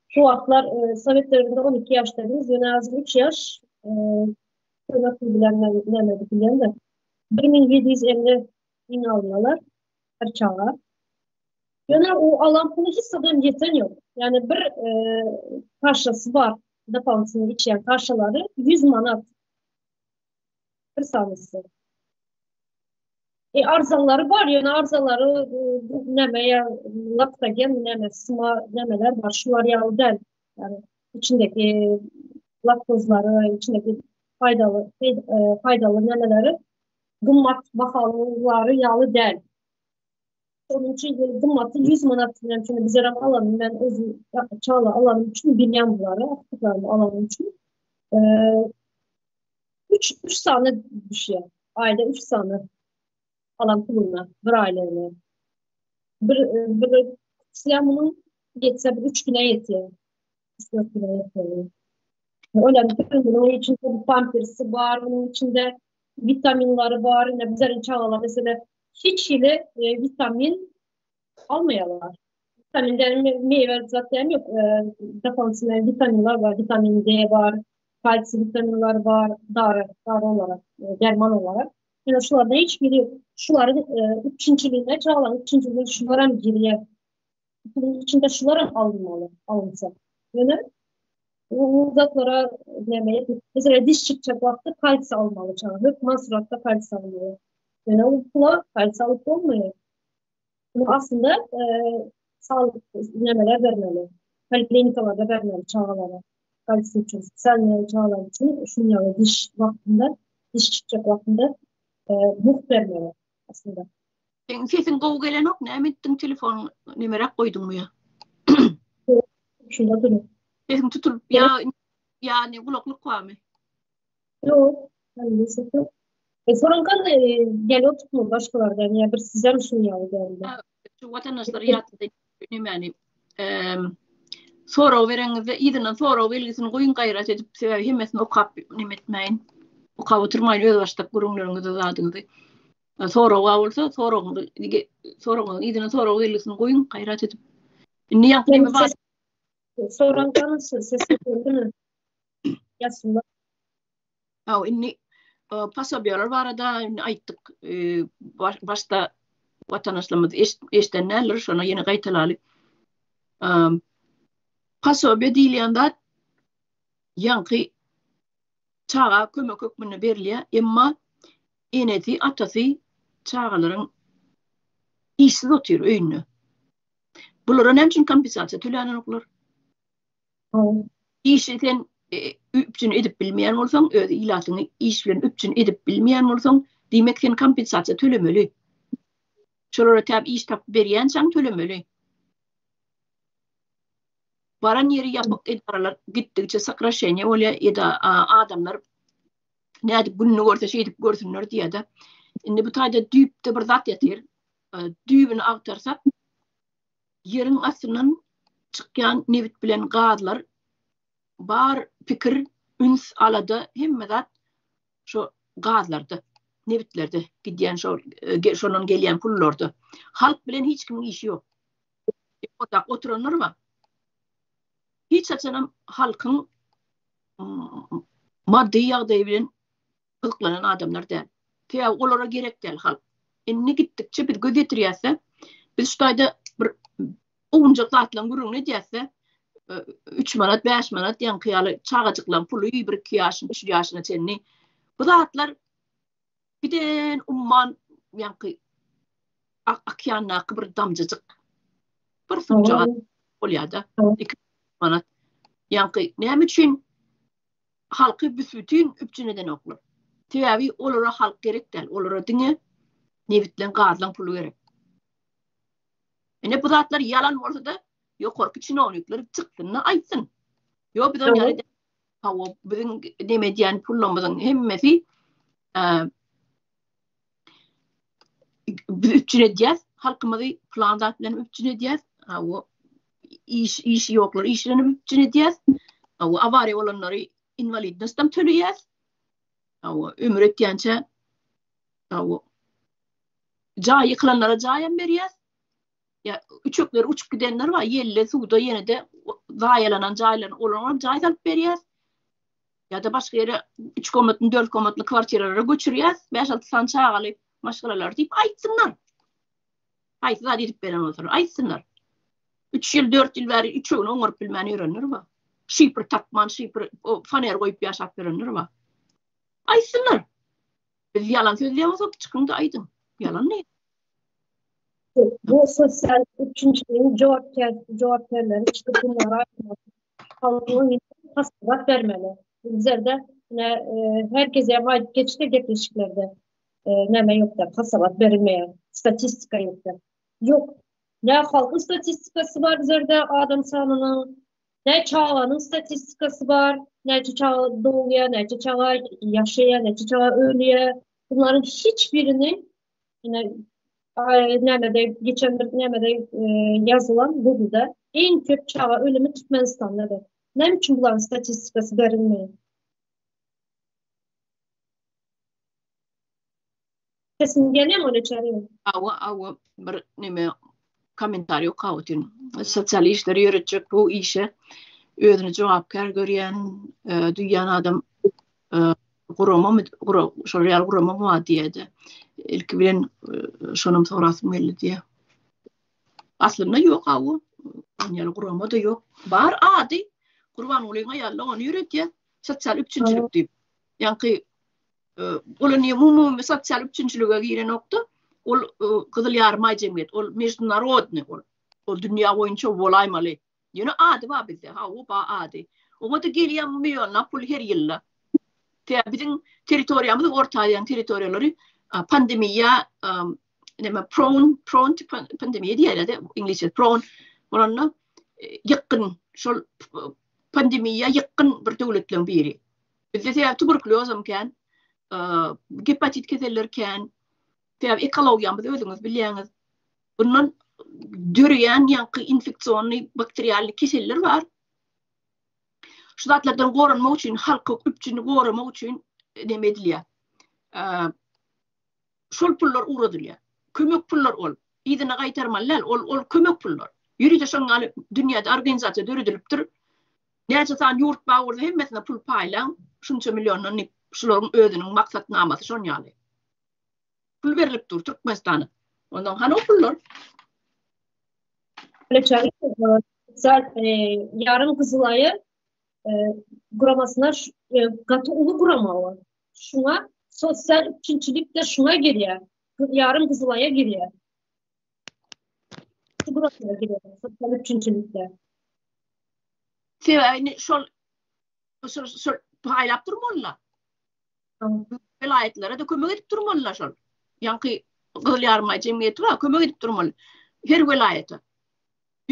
Şu wagtlar Sovet döwründe 12 ýaş dediniz, ýöne hazır 3 ýaş. Nasıl bilen de 1750 bin alıyorlar her çağa. Yani o alan pulu hiç sadan yeten yok. Yani bir karşısı var. Defansının içiyen karşıları 100 manat. Bir sanısı. Arzaları var. Yani arzaları nemeye laktagen neme, sıma nemeler var. Şular yağlı değil. Yani içindeki laktozları, içindeki faydalı nemeleri gımmat bahalıları yağlı değil. Onun için gımmatı 100 manat. Yani şimdi bize alalım. Ben özüm çağla alalım için bilyen bunları. Aktıklarını alalım için. 3 tane düşüyor. Ayda 3 tane alan kullanma. Bir aileyle. Bir silahının geçse 3 güne yetiyor. 3-4 güne yetiyor. Öyle bunun içinde pampersi var, bunun içinde vitaminleri var. Yani bizlerin çağlar mesela hiç ile vitamin almayalar. Vitaminlerin meyve zaten yok. Defansında vitaminler var, vitamin D var, kalsiyum vitaminler var, darı olarak, derman olarak. Yani şularda hiçbiri yok. Şuların üçüncülüğüne çağlar, üçüncülüğüne şulara mı giriyor? Bunun içinde şulara alınsa. Yani o zatlara demeye, mesela diş çıkacak vakti kalsi almalı çağırır. Mansuratta kalsi alıyor. Yani o pula kalsi alıp olmuyor. Bunu aslında sağlık nemeler vermeli. Klinikalarda vermeli çağlara. Kalsi için, selmeli çağlar için şunyalı diş vaktinde, diş çıkacak vaktinde muht vermeli aslında. Sesin gow gelen ok, näme etdiň telefon nimerek goýdun mu ya? Şunda duruyor. Sesin tutulup yani kulaklık barmy? Yok. Sorankan geliyor tutmuyor başkalardan. Yani bir size mi sunyalı geldi? Şu vatandaşlar ýatdy nimeni soraw bereňizde ýydyna soraw belgisini goýun gaýrat edip sebäbi hemmesini okap nimetmeýin. Okap oturmaýyn öz başda gurunlaryňyzda zadyňyzy. Soraw bolsa sorawňyzy ýydyna soraw belgisini goýun gaýrat edip. Niýetimi bar? Sorankan sesi duyuldu. Yasında. Inni pasabiyalar barada aýtdyk. Başta vatandaşlarymyz eşdenler, şona ýene gaýtalaly. Pasabiya diýilýände ýanky çağa kömek hökmüne berilýär, emma eneti, atasy çağalaryň işsiz otyr öýünde. Bulara näme üçin kompensasiýa tölenýär? İşi sen üpçün edip bilmeyen olsan, öz ilaçını iş bilen üpçün edip bilmeyen olsan, demek sen kompensasiýa tölemeli. Şolara täp iş tap berýän sen tölemeli. Baran yeri yapık edaralar gittikçe sakraşeňe bolýar eda adamlar näde günni görse şeýdip görsünler diýär-de. Indi bu tayda düýpde bir zat ýatyr. Düýbüni agtarsak, ýeriň asynyň çykýan nebit bilen gadylar bar pikir üns alady hemme zat şo gadylardy, nebitlerdi gidýän şonun gelýän pullardy. Halk bilen hiç kimin işi ýok. Otak oturanlar mı? Hiç açanam halkın maddi ýagdaýy bilen ılklanan adamlar däl. Teýär olara gerek däl halk. Indi gitdikçe bir göz ýetirýärse, biz şuýda bir oňjak zatlaryň gürüňe diýärse, 3 manat, 5 manat ýankyýaly çagajyklan puly bir 2 ýaşyň, 3 ýaşyna çenni. Bu zatlar giden umman ýanky akýanna bir damjyjyk. Bir sunjaga bolýarda. 2 manat. Ýanky näme üçin halky bütün üpçüneden oklar. Teýäbi olara halk gerek däl. Olara diňe nebitlen gadylan pulu gerek. Ene bu zatlar yalan bolsa da ýokarky çynownikler çykdyny aýtsyn. Ýok bilen ýa-da hawa bilen neme diýen pullamyzyň hemmesi üçüne diýär, halkymyzy plandat bilen üçüne diýär. Hawa iş ýoklar, işlerini üçüne diýär. Hawa awary bolanlary invalidnosdan töleýär. Hawa ömür etýänçe hawa jaý ýyklanlara jaýam berýär. Ya uçuklar uçup gidenler var. Yelle suda yine de zayalanan jaýlaryny olanlar jaý salyp berýär. Ya da başga ýere 3 komatly 4 komatly kwartiralara göçürýär. 5-6 san çagaly maşgalalar diýip aýtsynlar. Aýtsa diýip beren bolsalar aýtsynlar. 3 ýyl 4 ýyl bäri üçüňi oňurup bilmäni öğrenler var. Şifre takman, şifre faner goýup ýaşap berenler var. Aýtsynlar. Biz yalan söýleýämok çykynda aýdym. Yalan ne? Bu sosyal üçüncülüğün cevaplarları çıkıp bunlara halkının hastalık vermeli. Bizlerde herkese vaat geçti geçişlerde neme yok da hastalık verilmeye, statistika yok da. Yok. Ne halkın statistikası var bizlerde adam sanının, ne çağlanın statistikası var, ne çağa doğuya, ne çağa yaşaya, ne çağa ölüye. Bunların hiçbirinin nemede yazılan Google'da en kötü çağa ölümü Türkmenistan'da. Ne için bunların statistikası verilmiyor? Kesin gene mi öyle çağırıyor? Awa bir neme komentaryo kawtyn. Sosyalistler ýöretjek bu işe özüni jogapkar görýän duýan adam şol gurama diýdi. İlk bilen şonum sorasym geldi diye. Aslında yok awu. Yani gurama da yok. Bar adi. Kurban olayına yalla onu ýöretýär. Sosyal üçüncülük diýip. Ýanky olan ýa sosyal üçüncülüge giren nokta ol Gyzyl Ýarma jemgyýet, ol международный ol dünýä boýunça bolaýmaly. Ýöne adi bar bizde. Hawa bar adi. Oňa da gelýän milyonlap pul her ýylla. Bizim territoriýamyz ortaýan territoriýalary pandemiya neme prone to pandemiya diýerler İngilizce prone bolanna ýakyn şol pandemiya ýakyn bir döwletleň biri. Bizde tuberkulozam kan, hepatit keseller kan, ekologiýamyz özüňiz bilýäňiz. Bundan dörýän ýanky infeksionly bakterial keseller var. Şu zatlardan goranmak üçin halky üçini goramak üçin neme edilýär. Şol pullar uradylýar. Kömek pullar ol. Ýygyna gaýtarmalar, ol kömek pullar. Ýüride şoňaly dünýäde organizasiýa döredilipdir. Näçe san ýurt bagurda hemmesine pul paýlan, şunça milyondan şolaryň özüniň maksatnamasy şonýaly. Pul berilipdir Türkmenistana. Ondan hany pullar? Yarın Kızılay'ı guramasına katı ulu gurama var. Şuna sosyal üçüncülük de şuna giriyor. Yarın Kızılay'a giriyor. Şu guramasına giriyor. Sosyal üçüncülükte. Sebebi şol paýlap durmalylar. Velayetlere de kömek edip durmalylar şol. Ýanky Gyzyl Ýarma jemgyýeti var, kömek edip durmaly. Her velayete.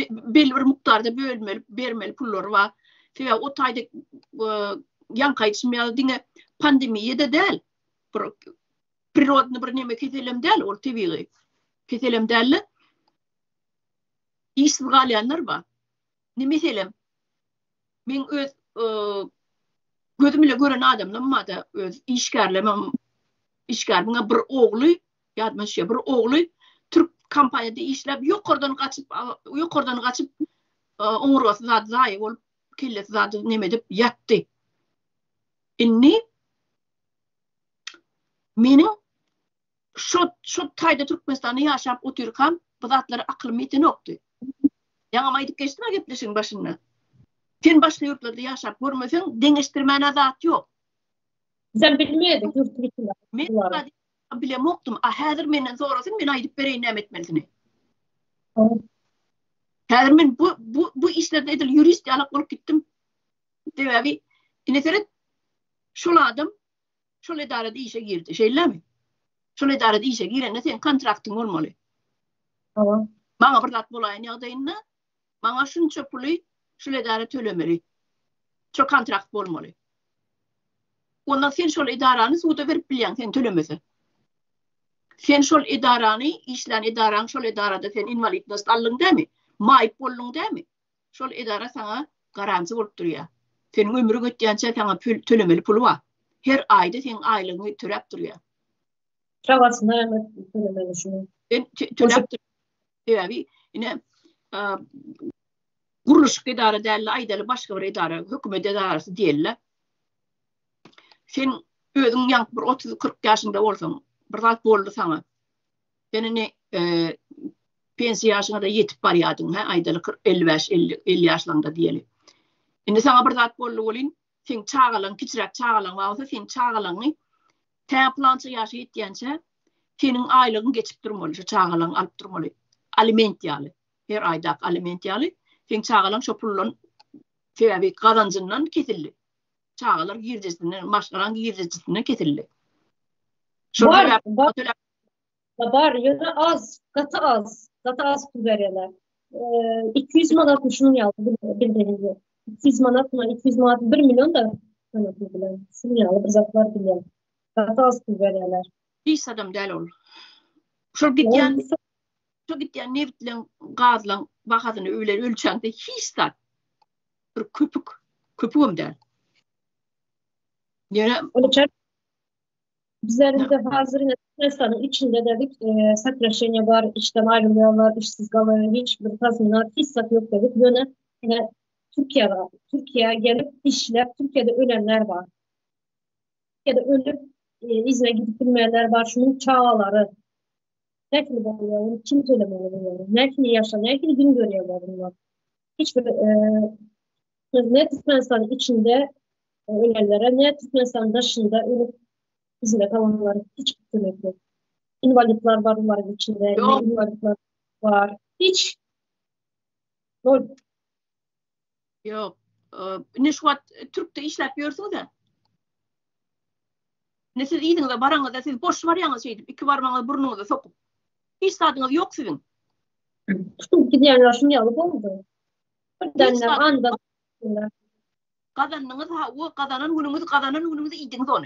Belli bir mukdarda bermeli pullar var. Sebebi o taýda ýanky içmýär diňe pandemiýede däl. prirodny bir neme ketelem däl, ol tebiği. Ketelem däl. İşsiz galyanlar var. Neme etelem? Men öz gözümle gören adamlar da öz işgär buna bir oğlu yadmaşya bir oğlu Türk kampanyada işlep yokordan kaçıp oňurgasy zat zaýy bolup kellet zat neme dep ýatdy. Inni meniň şu taýda Türkmenistanda ýaşap oturkam bu zatlara aklym ýetenokdy. Ýa-da maýdyp geçdim gepleşiň başyna. Sen başka yurtlarda yaşap görmesen deňeşdirmäne zat ýok. Sen bilmeýdik yurtdakiler. Men bilemokdum. Häzir menden sorasyň men aýdyp bereýin näme etmelisini. Häzir men bu işlerde edil jurist ýalak bolup gittim. Debebi ineteret şol adam şol edarada işe girdi. Şeýlemi? Şol edarada işe girende sen kontraktyň bolmaly. Tamam. Maňa bir zat bolaýan ýagdaýynda maňa şunça puly şol edara tölemeli. Şol kontrakt bolmaly. Ondan sen şol edarany suda berip bilýän sen tölemese. Sen şol edarany, işlen edaran şol edarada sen invalidnas allyň dämi? Maýyp bolluň dämi? Şol edara sana garanti bolup durýar. Senin ömrüň ötýänçe sana tölemeli pul bar. Her aýda sen aýlygyny törep durýar. Travasyna tölemeli şunu. Ben törep durýar. Ine guruluşyk edara däl, aýdaly başga bir edara, hökümet edarasy diýerler. Sen özüň ýank bir 30-40 ýaşynda bolsaň, bir zat boldy sana. Seni pensiya ýaşyna da ýetip barýadyň, aýdaly 55-50 ýaşlarynda diýeli. Indi sana bir zat boldy bolyn, sen çağalan, kiçirek çağalan bolsa, sen çağalanyň täplança ýaşy ýetýänçe seniň aýlygyň geçip durmaly, şu çağalan alyp durmaly. Aliment ýaly. Her aýda aliment ýaly. Sen çağalan şo pullun sebebi gazanjyndan kesildi. Çağalar girjesinden, maşgaran girjesinden kesildi. Bar ýöne az, gaty az pul berýärler. 200 manat şunun ýaly bildiňiz. 200 manat 1 milyon da sanat bilen. Şunun ýaly bir zatlar bilýär. Gaty az pul berýärler. Hiç adam däl ol. Şol gitýän neft bilen gaz bilen bahasyny ölçende hiç zat bir köpügüm däl. Ýöne bizlerinde hazır Türkmenistan'ın içinde dedik satraşenya var, işten ayrılıyorlar, işsiz kalıyor, hiçbir tazminat, hissat yok dedik. Yine Türkiye'ye gelip işler, Türkiye'de ölenler var. Türkiye'de ölüp izne gidip bilmeyenler var, şunun çağaları. Nekini oluyor, kim söylemeli oluyor, nekini yaşa, nekini gün görüyorlar bunlar. Hiçbir ne Türkmenistan'ın içinde ölenlere, ne Türkmenistan'ın dışında ölüp izine kalanlar hiç demek yok. İnvalidler var bunların içinde, invalidler var. Hiç. Yok. Ne şu an Türk'te işletiyorsunuz da. Ne siz iyidiniz baranız da siz boş var yalnız şeydi. İki varmanız burnunuza sokup. Hiç tadınız yok sizin. Gidiyenler şimdi alıp oldu. Denler anda. Kazanınız o kazanan günümüzü iyidiniz onu.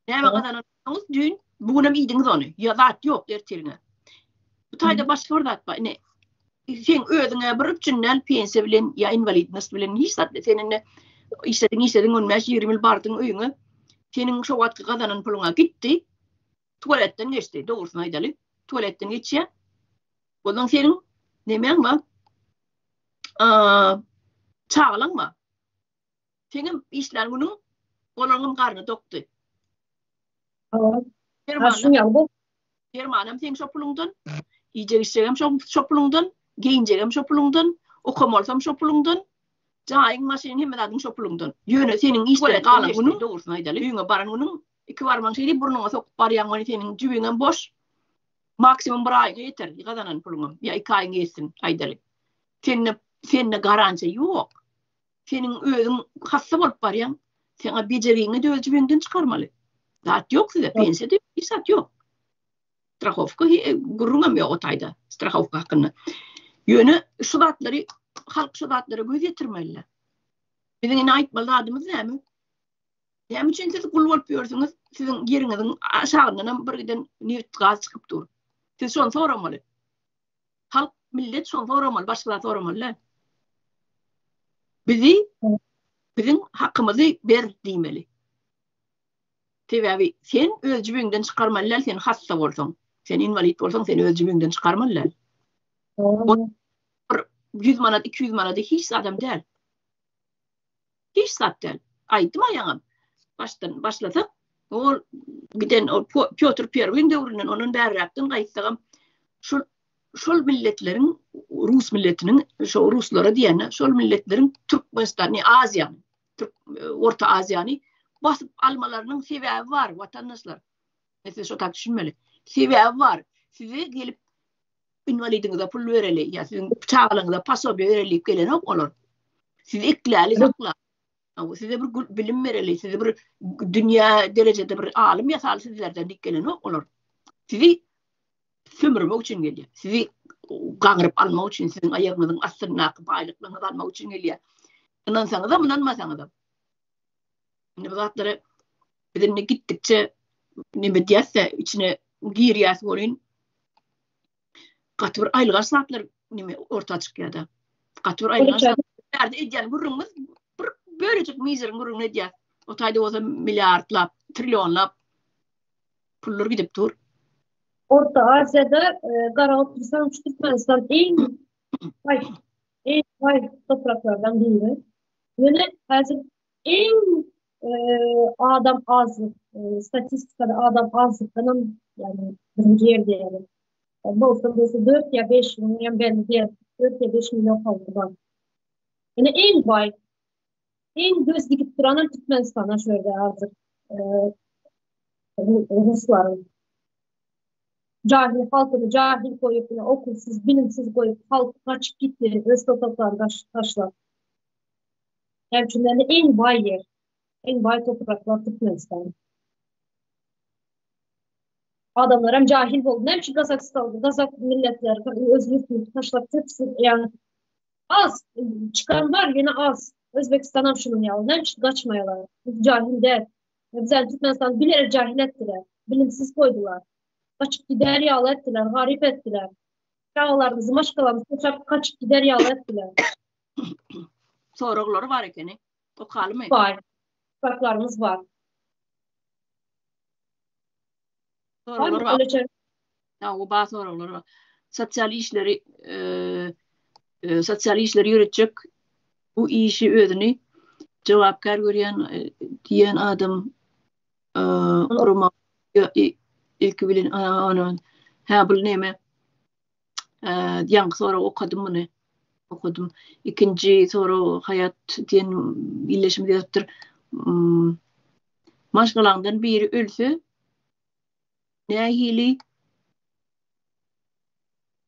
Näme kazanansyňyz dün bugunam ýediňiz ony. Ya zat ýok dertirine. Bu taýda başga bir zat bar. Sen özüňe bir üçünden pensiya bilen ya invalidnas bilen hiç zat seninle işlediň önmäş 20 ýyl bardyň öýüňe. Seniň şo wagtky kazanan puluňa gitdi. Tualetden geçdi. Dogrusyny aýdaly. Tualetden geçýär. Ondan seniň nemeň bar? Çağalanma. Senin işler günüň olaryň garny tokdy. Germanam sen şo pulundan, ýejeksem şo pulundan, giyinjegem şo pulundan, okumalsam şo pulundan, jaýyň maşyny hemmedadyň şo pulundan. Ýöne seniň işler galan günüň dogrusyny aýdaly. Öýüňe baran günüň iki barmaň şeýdi burnuňa sokup barýan güni seniň jübiňem boş. Maksimum bir aýga ýeter gazanan puluňam. Ya 2 aýyň geçsin aýdaly. Senne garantiýa ýok. Seniň özüň hassa bolup barýan, seňe bejeriňi de öz jübiňden çykarmaly. Zat yok size, pensiyada hissat yok. Strahowka gurrungam yok o taýda, strahowka hakkında. Ýöne şu zatlary, halk şu zatlary göz ýetirmeliler. Bizim ine aýtmaly adymyz näme? Hem için siz kul bolup ýörsiňiz, sizin ýeriňizin aşagyndan birden newt gaz çykyp dur. Siz şonu soramaly. Halk millet şonu soramaly, başgalar soramaly. Bizim hakkımızı ber diýmeli. Sebäbi sen öz jübüňden çykarmalylar, sen hassa bolsaň, sen invalid bolsaň, sen öz jübüňden çykarmalylar. 100 manat, 200 manat hiç adam däl. Hiç zat däl. Aýdym aýaňam. Başlasak, ol giden Piotr Pierwin döwründen onun bärrakdan gaýtsagam şol milletleriň, Rus milletiniň, şo Ruslara diýene, şol milletleriň Türkmenistany, Aziýany, Orta Aziýany basyp almalarynyň sebäbi bar, watandaşlar. Siz şo tak düşünmeli. Sebäbi bar. Size gelip invalidiniňize pul bereli, ýa sizin çağlaňyza pasobiýa bereli gelen ok olar. Siz ekläli sakla. Size bir bilim bereli, size bir dünya derecede bir alim ýasal sizlerden gelen ok olar. Sizi sömürmek için gelýär. Sizi gaňryp almak için, sizin aýagyňyzyň astyna akyp aýlyklygyňyzy almak için gelýär. Inansaňyz da, inanmasaňyz da. Bu zatlara bilinne gittikçe nime diýse içine girýäs bolýan. Gatyr aýlyga satlar nime orta çykýar da. Gatyr aýlyga satlar edýän gurrumyz bir bölecek mizerin gurrun edýär. O taýda bolsa milliardlap, trilyonlap pullar gidip dur. Orta Asya'da Karaoğlan Türkmenistan en vay topraklardan biri. Yine hazır en adam az, statistikada adam azlıkının yani birinci yerde yani. Bolsa 4 ya 5 milyon belli diye 4 ya 5 milyon halkı var. Yani en vay, en göz dikip duran Türkmenistan'a şöyle hazır Rusların. Cahil halkını cahil koyup, okulsuz, bilimsiz koyup, halk kaçıp gitti, öz topraklardan taşlar. Hemçinlerinde en vay yer, en vay topraklar Türkmenistan. Adamlar hem cahil oldu, hem şu Kazak milletler, özgürlük taşlar, hepsi yani az, çıkan var yine az. Özbekistan'a şunun yalın, hem şu kaçmayalar, cahil der. Güzel Türkmenistan bilerek cahil ettiler, bilimsiz koydular. Kaçıp gider yağlı ettiler, garip ettiler. Çağlarımızı, maşkalarımızı kaçıp gider yağlı ettiler. Sorukları var ekeni. O kalı mı? Var. Soruklarımız var. Sorukları var. O bazı sorukları var. Sosyal işleri yürütecek bu işi ödünü cevapkar görüyen diyen adam kuruma ilk bilin onun habl neme diyen sonra okudum. İkinci sonra hayat diyen birleşimi diyordur. Maşgalandan biri ölse nehili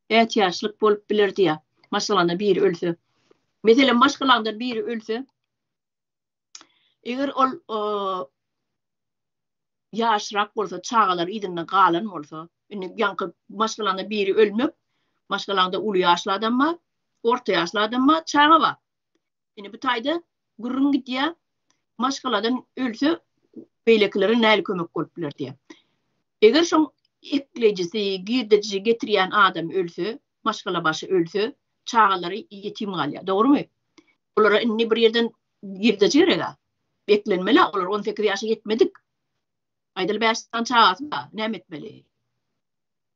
ihtiyaçlık bolup bilir diye. Maşgalandan biri ölse. Mesela maşgalandan biri ölse eğer ol yaşrak bolsa, çağalar idinle galan bolsa, yankı maşgalanda biri ölmüp, maşgalanda ulu yaşlı adam var, orta yaşlı adam var, çağa var. Bu taýda gurrun gitýär, maşgaladan ölse, beýlekilere näli kömek bolup biler diye. Eger şoň eklejisi, girdejisi getirýän adam ölse, maşgala başı ölse, çağalary ýetim galýar, dogrymy? Olara inni bir yerden girdeji gerek. Beklenmeli, olar 18 ýaşa yetmedik. Aýdyl 5 san çağası näme etmeli?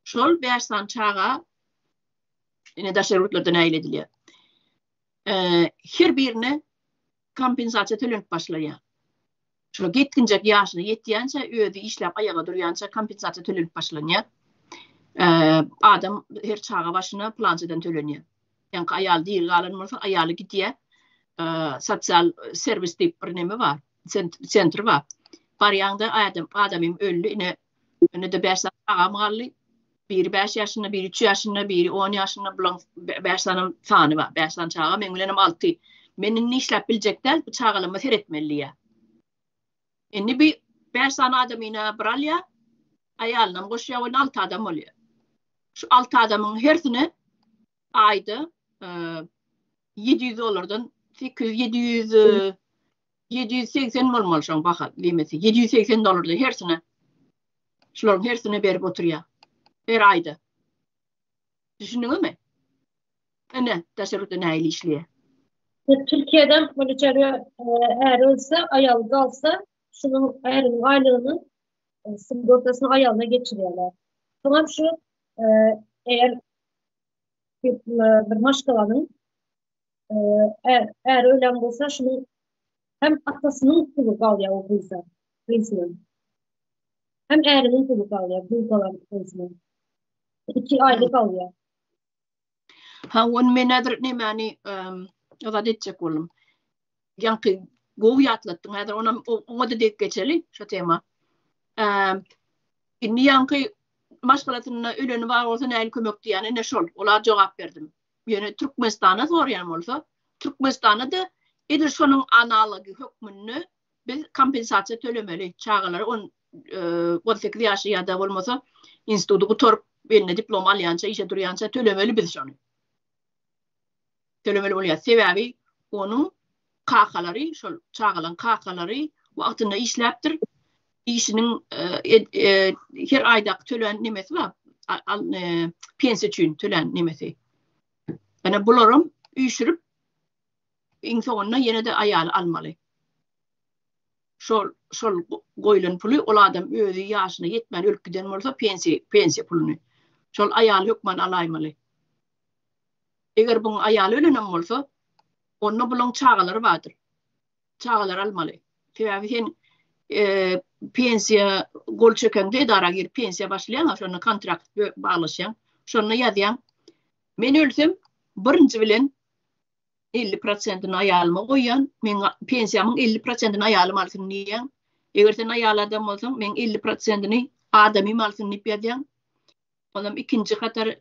Şol 5 san çağa ine daşarutlardan aýledilýär. Her birine kompensasiýa tölenip başlaýar. Şol getginjek ýaşyna ýetýänçe özi işläp ayaga durýança kompensasiýa tölenip başlanýar. Adam her çağa başyna plançadan tölenýär. Yani aýal diýil galan bolsa aýaly gitýär. Sosial servis diýip bir neme bar, sentr bar. Barýanda adamym öldü, ine de 5 agam galdy. Biri 5 ýaşynda, biri 3 ýaşynda, biri 10 ýaşynda bulan 5 sanam sany bar. 5 san çaga men bilenem 6. Meni nişläp biljekler bu çagalama seretmeliyä. Indi bir 5 san adamyna bralya, aýalynam goşýawan 6 adam bolýar. Şu 6 adamyň hersine aýda $700 800-700 780 olmalı bakat limiti. $780 her sene. Şuların her sene berip oturuyor. Her ayda. Düşündün mü? Ne? Tasarrufta neyle işliyor? Türkiye'den polisleri eğer ölse, ayalı kalsa, şunun eğerinin aylığını sigortasını ayağına geçiriyorlar. Tamam şu eğer bir maşkalanın eğer ölen olsa şunun hem atasının pulu kalıyor o kızın. Hem eğerinin pulu kalıyor. Pul kalan kızın. 2 aylık alıyor. Ha on menadır ne mani o da diyecek oğlum. Yankı govu yatlattın. Hadır ona da dek geçeli şu tema. Inni yankı maşkalatınına ölünü var olsa neyle kömöktü yani ne şol. Ola cevap verdim. Yani Türkmenistan'a zor yanım olsa. Türkmenistan'a da edir şunun analıgı hükmünü biz kompensasyon tölemeli çağaları 18 yaşı ya da olmasa institutu oturup eline diploma alyanca işe duruyanca tölemeli biz şunu. Tölemeli oluyor. Sebebi onun kakaları, şol çağalan kakaları vaktinde işleptir. İşinin her ayda tölen nimesi var. Pensiya için tölen nimesi. Yani bularım üşürüp insanına yine de ayağını almalı. Şol koyulan pulu o adam öldü yaşına yetmen ülkeden olsa pensiya pulunu. Şol ayağını hükmen alaymalı. Eğer bunun ayağını ölenem olsa onun bulun çağaları vardır. Çağalar almalı. Sebebi sen pensiya gol çökende idara gir pensiya başlayan sonra kontrakt bağlaşan sonra yazyan men ölsem birinci bilen 50%'ını ayağıma koyan men pensiyamın 50%'ını ayağıma alsın diyen eğer sen ayağladım olsan men 50%'ını adamım alsın diyen ondan ikinci kadar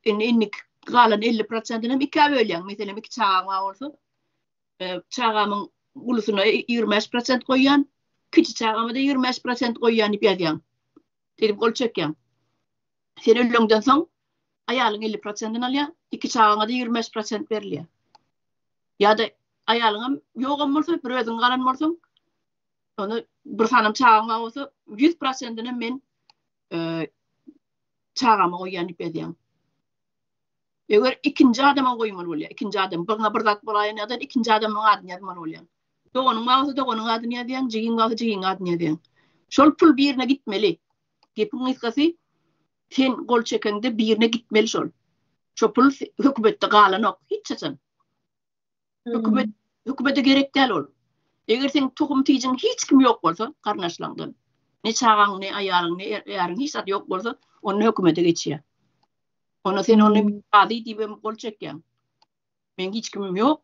innik kalan 50%'ını iki bölüyen mesela iki çağıma olsa çağımın ulusuna 25% koyan küçük çağıma da 25% koyan diyen dedim gol çökken sen ölümden sonra ayağın 50%'ını alıyor iki çağına da 25% veriliyor. Ya da ayağın yok olmasa bir özün kalan olsa onu bir sanım çağına olsa 100%'ını men çağıma koyan diyen. Eğer ikinci adama koyman oluyor. İkinci adam bana bir zat bulayın ya da ikinci adamın adını yazman oluyor. Doğanın ağzı doğanın adını yazan, cigin ağzı cigin adını yazan. Şol pul birine gitmeli. Gepin iskası sen gol çekende birine gitmeli şol. Şol pul hükümette kalan yok. Hiç çeşen. Hükümete gerek değil ol. Eğer sen tohum tiyicin hiç kim yok olsa karnaşlandın. Ne çağın, ne ayarın, ne yarın hiç at yok olsa onu hükümete geçiyor. Onu sen onu adi diye gol çekken. Ben hiç kimim yok.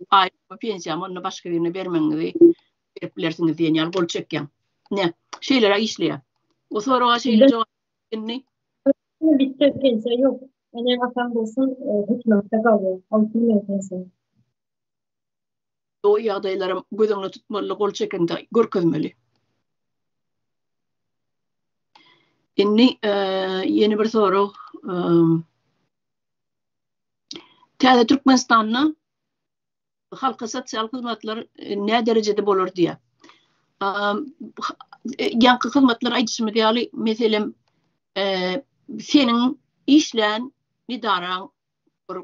Ayrıca pensiyam onu başka birine vermenizi veriplersiniz diye yani gol çekken. Ne? Şeylere işliyor. O sonra o şeyle cevap ne? Bitti pensiya yok. Yani vatandaşın hükümette kalıyor. Altın pensiya. O adaylarım gözünü tutmalı gol çekende görkezmeli. Inni yeni bir soru. Täällä Türkmenistan'ın halka sosyal hizmetler ne derecede olur diye. Yankı hizmetler aytışımı diyali mesela senin işlen idaran bir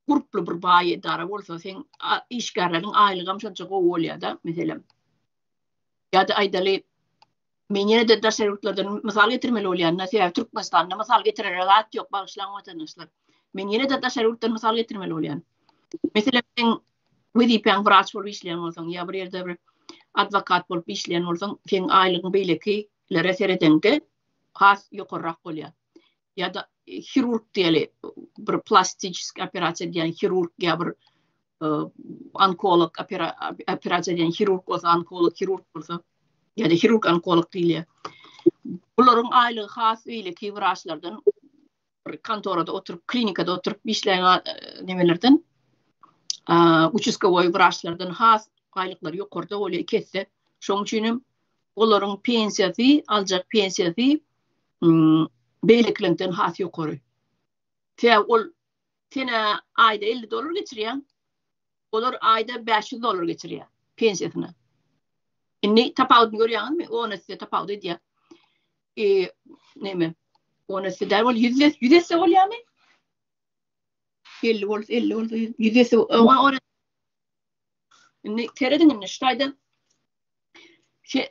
gruplu bir bayi idara olsa sen işgärlerin aylığım şonça oluyor da mesela ya da aydalı men yine de tasarruflardan misal getirmeli oluyor. Mesela Türkmenistan'da misal getirerek yok bağışlanan vatandaşlar. Men yine de tasarruftan misal getirmeli oluyor. Mesela sen vazifen vraç bolup işleyen olsan ya bir yerde bir advokat bolup işleyen olsan sen aylığın beyleki referedende has yukarırak oluyor. Ya da hirurg diyeli bir plastik operasyon diyen hirurg ya bir onkolog operasyon diyen hirurg olsa onkolog hirurg olsa ya da hirurg onkolog diyeli. Bunların aylığı has beyleki vraçlardan kantorada oturup klinikada oturup işleyen nemelerden uçuskovoy vraçlardan has aylıkları yukarıda oluyor kesse. Şoň üçin onların pensiyası, alacak pensiyası beyleklinkten has yukarı. Sene ayda $50 geçiriyor. Olar ayda $500 geçiriyor. pensiyasına. Ne tapavdun görüyorsun mu? Ona size tapavdı diye. Ne mi? Ona size der ol yüzesi ol yani. 50 volt yüzesi ona ne teredin ne ştaydan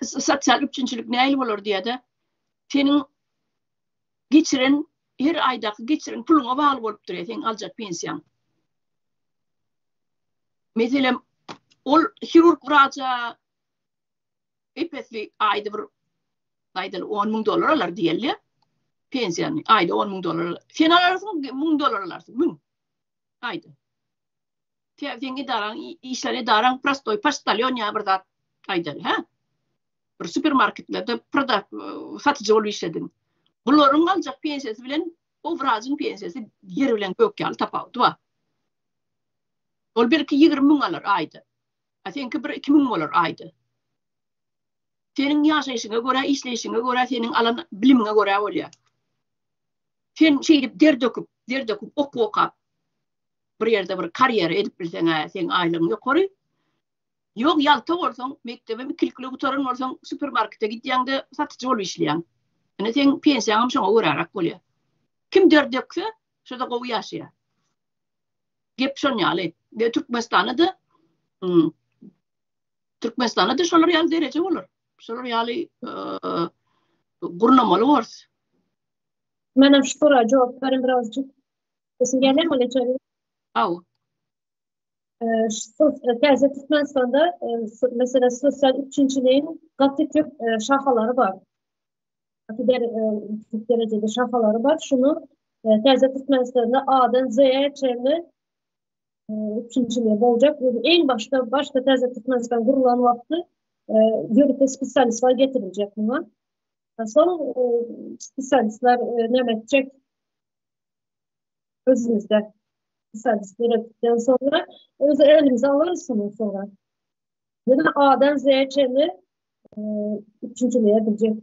sosyal üçüncülük ne olur diye de senin geçiren her aydaki geçiren puluna bağlı olup duruyor. Senin alacak pensiyan. Mesela ol hirurg vraca epesli ayda 10.000 alar diyelim. Pensiyanı ayda 10.000 sen alarsın $1.000 alarsın. 1000 ayda. Sen idaran işleri daran prastoy pastalyon ya burada ayda ha. Bir süpermarketlerde satıcı olup işledin. Bunların alacak pensiyası bilen o vracın pensiyası yer bilen gökyal tapavdı va. Ol belki 20.000 alır ayda. Seninki bir 2.000 olur ayda. Senin yaşayışına göre, işleyişine göre, senin alan bilimine göre oluyor. Sen şeyde der döküp oku bir yerde bir kariyer edip bilsen sen aylığın yukarı. Yok yalta olsan, mektebe bir kilkili kutarın olsan süpermarkete gittiğin de satıcı olup işleyen. Yani sen pensiyanım şuna uğrayarak oluyor. Kim der dökse, şurada kovu yaşıyor. Gep şonyalı. De Türkmenistan'da da şolar yalı derece olur. Şolar yalı gurnamalı var. Ben şu soruya cevap verin birazcık. Kesin gelir mi geçelim? Au. Terzi Türkmenistan'da mesela sosyal üçüncülüğün katı kök şahaları var. Katı derecede şahaları var. Şunu Terzi Türkmenistan'da A'dan Z'ye çevre üçüncülüğü olacak. En başta Terzi Türkmenistan kurulan vakti yörükte spesyalistler getirilecek buna. Son spesyalistler ne edecek? Özümüzde spesyalistler ettikten sonra elimize alırsınız sonra. Yani A'dan Z'ye çevre üçüncülüğe edecek.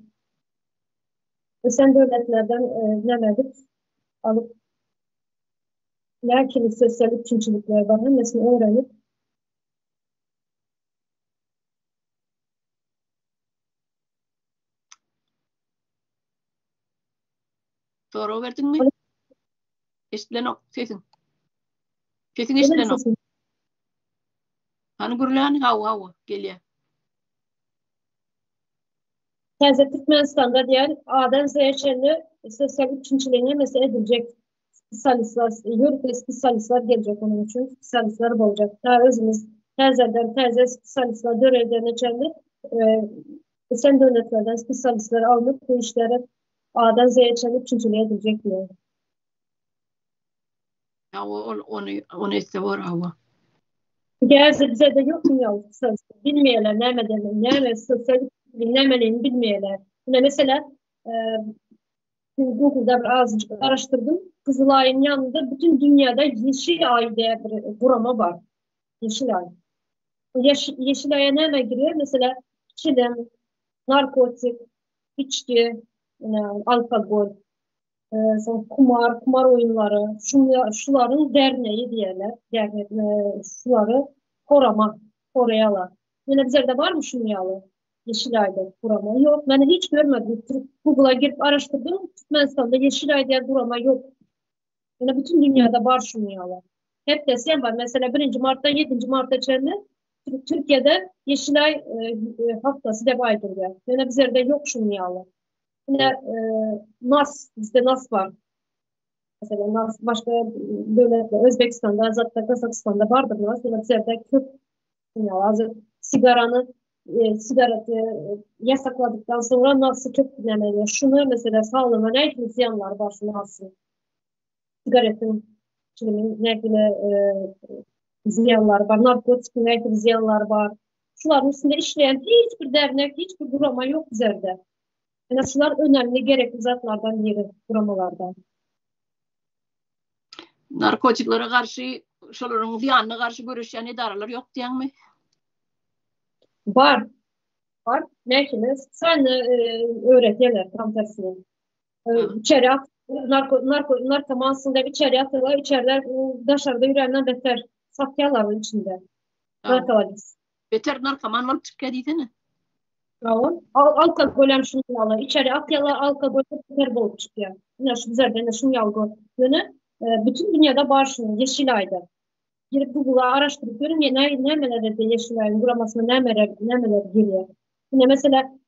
Sen devletlerden ne edip alıp lakin sosyal üçüncülükler var. Mesela öğrenip Soru verdin mi? İşten o sesin. Sesin işten o. Hani gurlan hava geliyor. Terzi Türkmenistan'da diğer A'dan Z'ye çevre sosyal üçüncülüğüne mesela edilecek spesyalistler, yörükte spesyalistler gelecek onun için. Spesyalistler olacak. Daha özümüz terzi spesyalistler dönemlerine çevre sen devletlerden spesyalistler alınıp bu işlere A'dan Z'ye çevre üçüncülüğe edilecek diyor. Ya onu iste var hava. Gerçi bize de yok mu ya? Bilmeyeler, ne sosyal bilmelerini bilmeyeler. Mesela Google'da azıcık araştırdım. Kızılay'ın yanında bütün dünyada Yeşilay diye bir kurama var. Yeşilay. Yeşilay'a ne giriyor? Mesela çilem, narkotik, içki, alkol, kumar oyunları, şuların derneği diyorlar. Yani şuları koruyalar. Yine bizlerde var mı şunyalı? Yeşilay'da kurama yok. Ben hiç görmedim. Google'a girip araştırdım. Türkmenistan'da Yeşilay diye kurama yok. Yani bütün dünyada var şunyalı. Hep desem var. Mesela 1. Mart'ta 7. Mart'ta içerisinde Türkiye'de Yeşilay haftası devam ediyor. Yani bizlerde yok şunyalı. Yine bizde NAS var. Mesela NAS başka devletler, Özbekistan'da, zaten Kazakistan'da vardır NAS. Yine bizlerde Kürt şunyalı. Sigara yasakladıktan sonra NAS'ı çok dinlemeli. Şunu mesela sağlığına ne gibi ziyanlar var şu NAS'ın? Sigaretin ne gibi ziyanlar var? Narkotikin ne gibi ziyanlar var? Şuların üstünde işleyen hiçbir dernek, hiçbir kurama yok bizlerde. Yani şular önemli, gerekli zatlardan biri kuramalardan. Narkotiklere karşı, şoların ziyanına karşı görüşen idareler yok diyen mi? Var. Neyse, sen öğretiyorlar tam tersine. İçeri at, narkomansında içeri atıyorlar, içeriler dışarıda yüreğinden beter satıyorlar içinde. Narkotik. Beter narkoman olup çıkıyor diysene. Tamam. Alkol şunu yalı. İçeri atyalar alkol beter bolup çıkıyor. Şu üzerinde şunu yalgı. Yönü bütün dünyada var şunu. Yeşilay'da. Girip Google'a araştırıp görün ya nemelerde de Yeşilay'ın buramasına nemeler giriyor. Yine mesela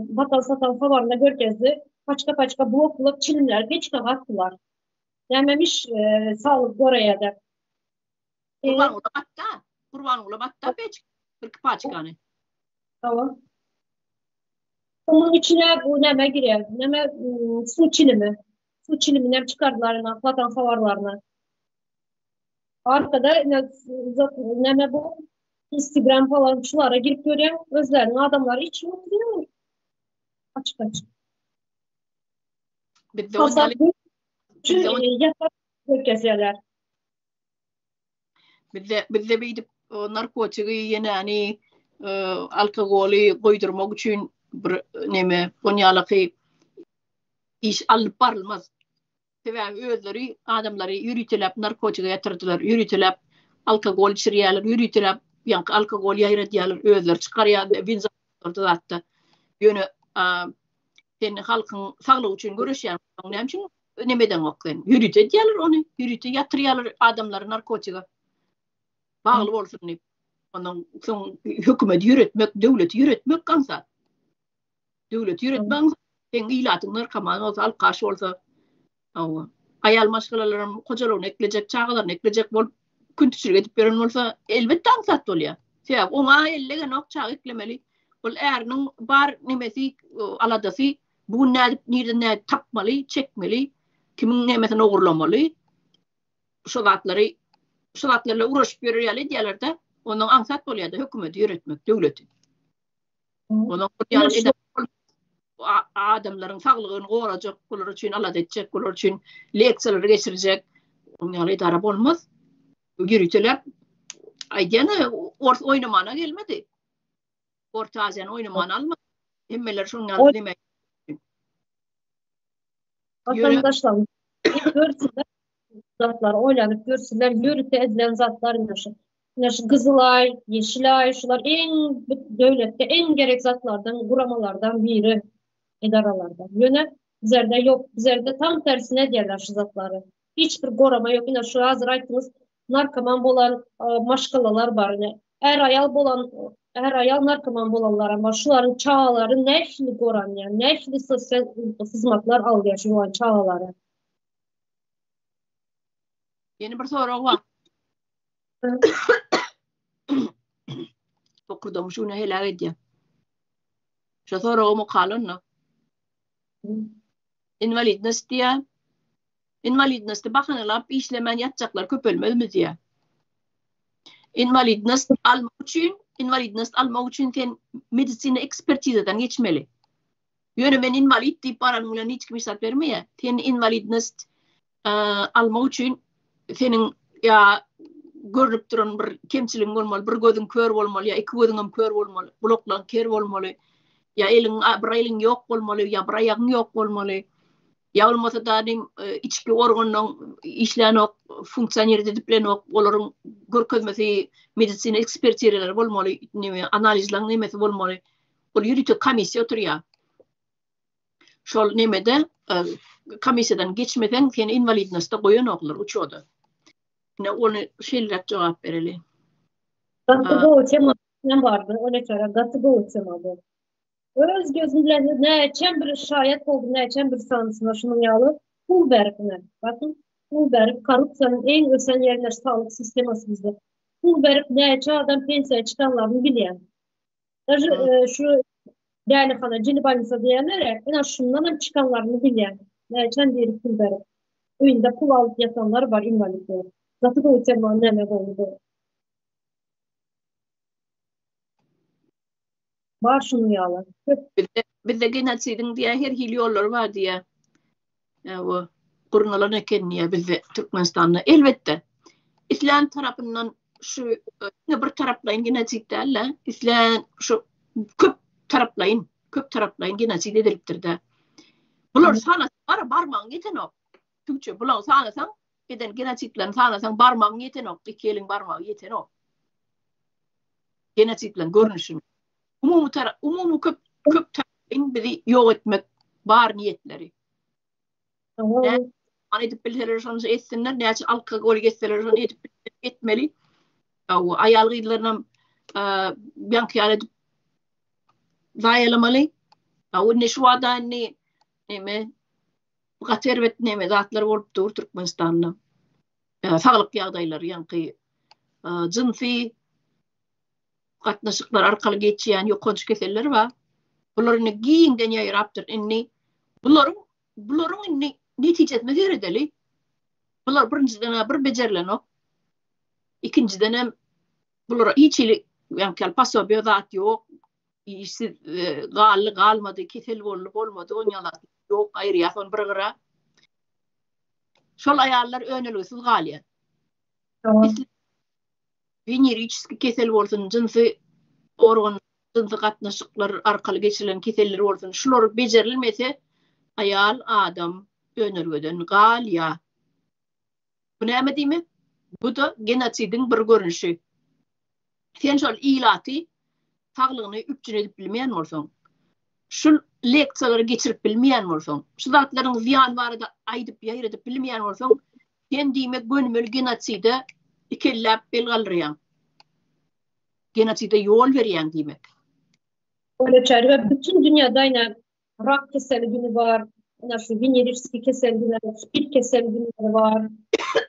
batal satan havarında görkezdi. Paçka blok çilimler geçti attılar. Dememiş sağlık oraya da. Kurban ula batta bir paçkanı. Tamam. Onun içine bu neme giriyor. Neme su çilimi. Su çiliminden çıkardılarına, vatan havarlarına. Arkada neme bu Instagram falan şulara girip görüyor. Özlerine adamlar hiç yok diyor. Açık. Bir de onları yatak gökeseler. Bir de bir narkotiği yine hani alkolü koydurmak için bir neme onyalıkı iş alıp barılmaz. Ve özleri adamları yürütülüp narkotiğe yatırdılar. Yürütülüp alkol içiriyorlar. Yürütülüp yani alkol yayırıyorlar. Özler çıkarıyor. Vinzatörde hatta. Yönü senin halkın sağlığı için görüşüyor. Ne için nemeden okuyun. Yürütüyorlar onu. Yatırıyorlar adamları narkotiğe. Bağlı olsun ne. Ondan son hükümet yürütmek, devlet yürütmek kansa. Devlet yürütmek en ilatın narkoman olsa alkaşı olsa ayal maşgalalarım kocalarını ekleyecek, çağlarını ekleyecek bol küntüsürü edip veren olsa elbette ansat oluyor. Sebep ona ellige nok çağ eklemeli. Ol erinin bar nemesi aladası bu nereden takmalı, çekmeli, kimin nemesini uğurlamalı. Şulatlarla uğraşıp yürüyeli diyorlar onun ansat oluyor da hükümeti yürütmek, devleti. Onun yani adamların sağlığını koruyacak, bunlar için alat edecek, bunlar için leksiyaları geçirecek. Onlarla idare olmaz. Yürütüler. Aydiyana oynamana gelmedi. Orta Asya'nın oynamana almadı. Hemmeler şunlar demek. Vatandaşlar görsünler zatlar, oynanıp görsünler, yürüte edilen zatlar Kızılay, Yeşilay, şular en devlette en gerek zatlardan, kuramalardan biri idaralardan. Yöne bizlerde yok. Bizlerde tam tersine diyorlar şu zatları. Hiçbir korama yok. Yine şu hazır aytınız narkoman bolan maşkalalar var. Her ayal narkoman bolanlar ama şuların çağaları neşli koran yani. Neşli sosyal hizmetler alıyor şu an çağaları. Yeni bir soru var. Okudum şunu helal ediyor. Şu soru o mu kalın mı? Invalidness bakınlar işlemen yatacaklar köpölmez mi diye. Invalidness almak için sen medisine ekspertizeden geçmeli. Yönü invalid deyip baranımla hiç kim hesap vermiyor. Sen invalidness almak için senin ya görüp duran bir kemçiliğin olmalı, bir gözün kör olmalı, ya iki gözün kör olmalı, bloklan kör olmalı, ya elin yok olmalı, ya bir ayağın yok olmalı. Ya olmasa da içki organının işleyen ok, fonksiyoneri ediplen ok, onların görkezmesi medisine ekspertizeler olmalı, analizler nemesi olmalı. O yürütü komisya oturuyor. Şol nemede komisyadan geçmeden sen invalidness'ta koyun oklar uçuyordu. Ne onu şeyler cevap vereli. Gatıga uçama ne vardı? Öyle çare gatıga uçamadı. Öz gözümle ne içen bir şayet oldu, ne içen bir sanısına şunun yalı. Pulberg'ine. Bakın Pulberg, korrupsiyanın en ösen yerler sağlık sisteması bizde. Pulberg ne içen adam pensiyaya çıkanlarını bilen. Şu değerli kana Cilibanisa diyenler ya, en az şundan çıkanlarını bilen. Ne içen diğeri Pulberg. Önünde pul alıp yatanlar var invalidler. Gatıga uçama ne demek oldu? Var şunun yalı. Bir de genetsidin diye her hilyorlar var diye. O kurnalarına kendiye bizde Türkmenistan'da. Elbette. İslam tarafından şu bir taraflayın genetsiklerle İslam şu köp taraflayın genetsit ediliptir de. Bunlar sana barmağın yeten o. Türkçe bunlar sana eden genetsiklerin sana barmağın yeten o. İki elin barmağı yeten o. Genetsiklen görünüşünü. Umumu köp tarafın bizi yok etmek bar niyetleri. Tamam. Hani edip bilseler şonu etsinler, ne için alkol geçseler şonu edip etmeli. O ayal gıylarına bianki ala zayalamalı. O ne şu anda ne mi gatervet ne mi zatlar olup dur Türkmenistan'da. Sağlık yağdayları yankı cınsi katnaşıklar arkalı geçiyen yok konuşuk keseller var. Bunların giyinden yayıraptır inni. Bunların inni neticesine veredeli. Bunlar birinciden bir becerilen o. İkinciden hem bunlar hiç ili yani paso bir zat yok. İşte kalmadı, kesel olmadı, onyalar yok, ayrı yason bir gara. Şol ayarlar önelüsüz galiya. Tamam. Veneriçki kesel olsun, cinsi organ, cinsi katnaşıklar arkalı geçirilen keseller olsun. Şular becerilmese ayal, adam önelgöden galiya. Bu ne değil mi? Bu da genotsidin bir görünüşü. Sen şol ilatı sağlığını üpçün edip bilmeyen olsun. Şu leksiyaları geçirip bilmeyen olsun. Şu zatların ziyan var da aydıp yayır edip bilmeyen olsun. Kendime gönmül genotside ikellap belgalrayan. Genotside yol veriyen demek. Öyle çağrı ve bütün dünyada yine rak keseli günü var. Nasıl Veneriçki keseli günü var. Spil keseli günü var.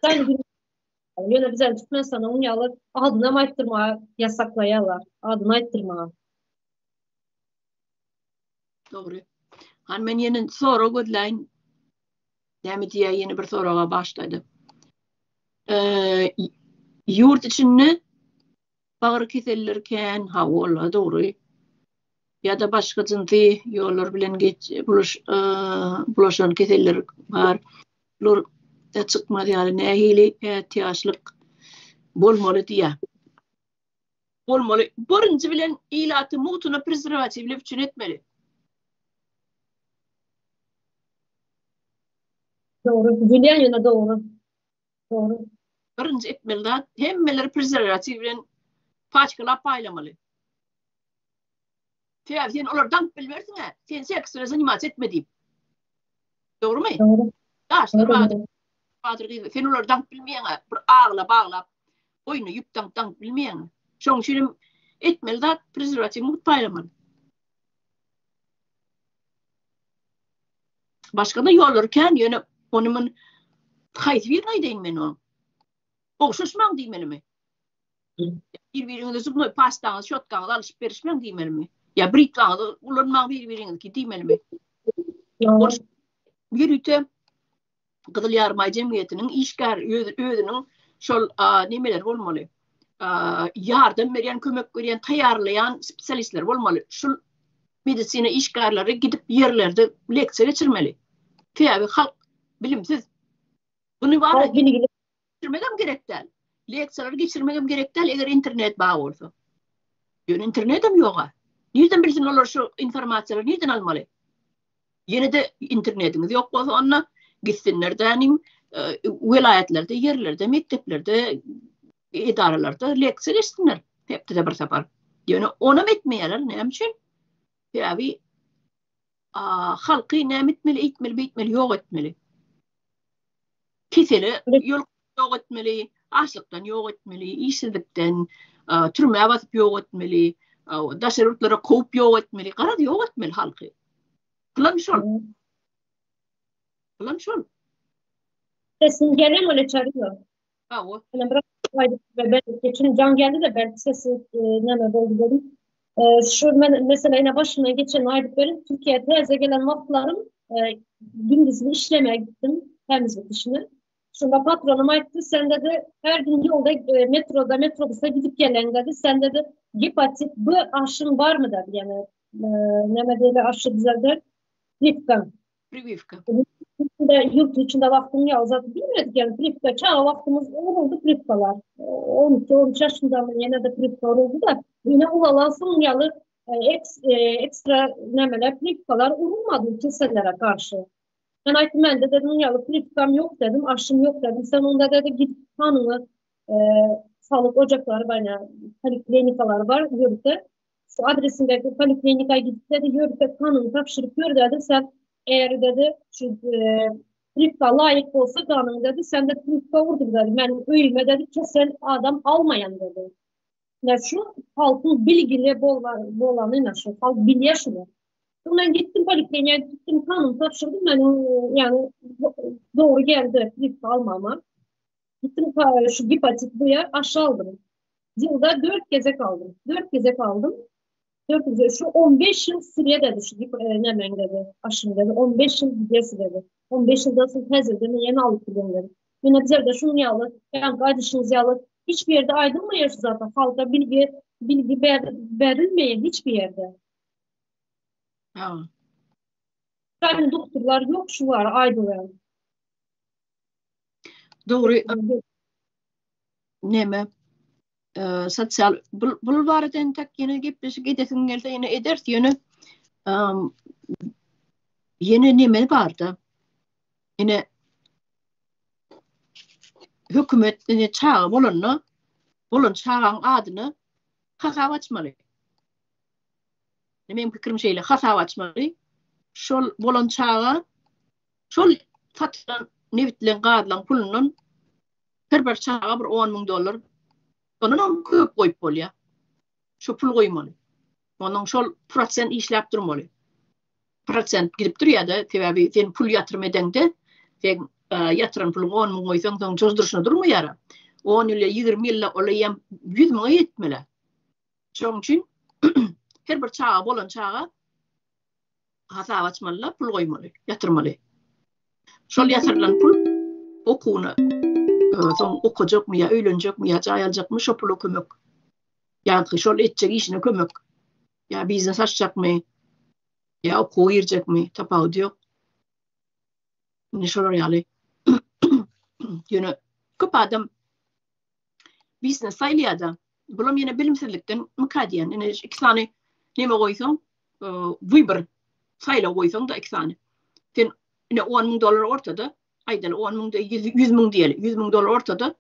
Sen günü yine bize Türkmenistan'a unyalar adına mayttırma yasaklayalar. Adına ayttırma. Doğru. Han men yeni soru godlayn. Demet diye yeni bir soruğa başladı. Yurt içinde bağır kesellerken havalı doğru. Ya da başka cinsi yollar bilen bulaşan keseller var. Lor çıkmadı yani nehili ihtiyaçlık bolmalı diye. Bolmalı. Birinci bilen ilatı muhtuna prezervatif için etmeli. Doğru. Julian yine doğru. Doğru. Birinci etmeli da hemmeler prezervatif bilen paçkala paylamalı. Sen onlardan bilversin ha. Sen seksüel zanimat etmediğim. Doğru mu? Doğru. Yaşlar Doğru. vardır. Sen onlardan bilmeyen ha. Bir ağla bağla. Oyunu yüptan bilmeyen ha. Şoň şurum etmeli da prezervatif muht paylamalı. Başka da yollarken yine onumun kayıt bir neydeyin men onu. Oğuşuşmam deymeli mi? Birbirinize zıpnı pastanız, şotkanız alışıp verişmem deymeli mi? Ya britkanız ulanmam birbiriniz ki deymeli mi? Bir üte Kızıl Yarmay Cemiyeti'nin işgar ödünün şol nemeler olmalı. Yardım veren, kömek veren, tayarlayan spesialistler olmalı. Şol medisine işgarları gidip yerlerde leksiya geçirmeli. Tabi halk bilimsiz. Bunu var geçirmegem gerek değil. Leksiyaları geçirmegem gerek değil eğer internet bağı olsa. Yön internetim yok. Nereden bilsin olur şu informasyonları nereden almalı? Yine de internetiniz yok olsa onunla gitsinler de vilayetlerde, yerlerde, mekteplerde, idarelerde leksiya geçsinler. Hep de bir sefer. Yani ona mı etmeyeler ne için? Tabi halkı ne etmeli, yok etmeli. Keseli yok etmeli, açlıktan yok etmeli, işsizlikten, türmeye basıp yok etmeli, daşarutlara kovup yok etmeli, karada yok etmeli halkı. Kılan şol. Sesin gelen öyle çağırıyor. Bravo. Yani bırak ben geçen can geldi de ben sesi ne oldu dedim. Şu mesela yine başıma geçen aylık benim Türkiye'ye teyze gelen vakitlerim gündüzünü işlemeye gittim temizlik işini. Şunda patronum ayıttı sen dedi her gün yolda metrobüse gidip gelen dedi sen dedi hepatit B aşın var mı dedi yani ne dedi aşı güzeldir Privka. Yurt içinde vaktimi ya zaten bilmiyorduk yani Privka çağa vaktimiz oldu Privkalar 12-13 yaşında mı yine de Privka oldu da yine ulansın yalı ekstra nemeler Privkalar olmadı keselere karşı. Ben aytım ben de dedim yalı Privkam yok dedim aşım yok dedim sen onda dedi git kanını sağlık ocakları var, yani poliklinikalar var yörükte. Şu adresindeki poliklinikaya gidip dedi yörükte kanını tapşırıp gör dedi sen eğer dedi şu tripta layık olsa kanın dedi sen de tripta vurdur dedi. Ben öyüme dedi kesen adam almayan dedi. Ne şu halkın bilgili bolanıyla şu halk biliyor şunu. Ben gittim polikliniğe gittim kanım tapşırdım ben yani doğru geldi tripta almama. Gittim şu gipatit buya aşağı aldım. Yılda 4 keze kaldım. 4 keze kaldım. 4 keze. Şu 15 yıl süreye dedi şu hemen dedi. Aşım dedi. 15 yıl gidesi dedi. 15 yılda siz tez dedi. Yeni alıp gidiyorum dedi. Yine bize de şunu yalı. Yani kardeşiniz yalı. Hiçbir yerde aydınmıyor zaten. Halka bilgi verilmeyen hiçbir yerde. Yani doktorlar yok şu var aydınlar. Doğru. Neme? Sosyal bulvardan tak yine gitmesi gidesin gelse yine eder yine yine neme vardı yine hükümet yine çağı bulun çağın adını hasa açmalı benim fikrim şeyle hasa açmalı şol bulun çağı şol fatlan nevitlen qadlan pulunun her çağa bir $10,000 onun köp koyup bolya şu pul koymalı onun şol prosent işlep durmalı prosent gidip duruyor da tabii sen pul yatırım edende sen yatıran pulun 10,000 koysan son çozduruşuna durmuyor ya 10 ile 20 ile olayım 100,000 yetmeli şunun için her bir çağa bolan çağa hata açmalı pul koymalı yatırmalı şol yatırılan pul okuna son okuyacak mı ya öğrenecek mi ya ayalacak mı şu pulu kömük ya şol edecek işine kömük ya biznes açacak mı ya oku girecek mi tapağı diyor ne şolar yani yine köp adam biznes sayılıyor da bulam yine bilimsellikten mukadiyen yine iki tane neme koysan Weber sayıla koysan da iki tane sen yine $10,000 ortada ayda $10,000 $100,000 diyelim $100,000 ortada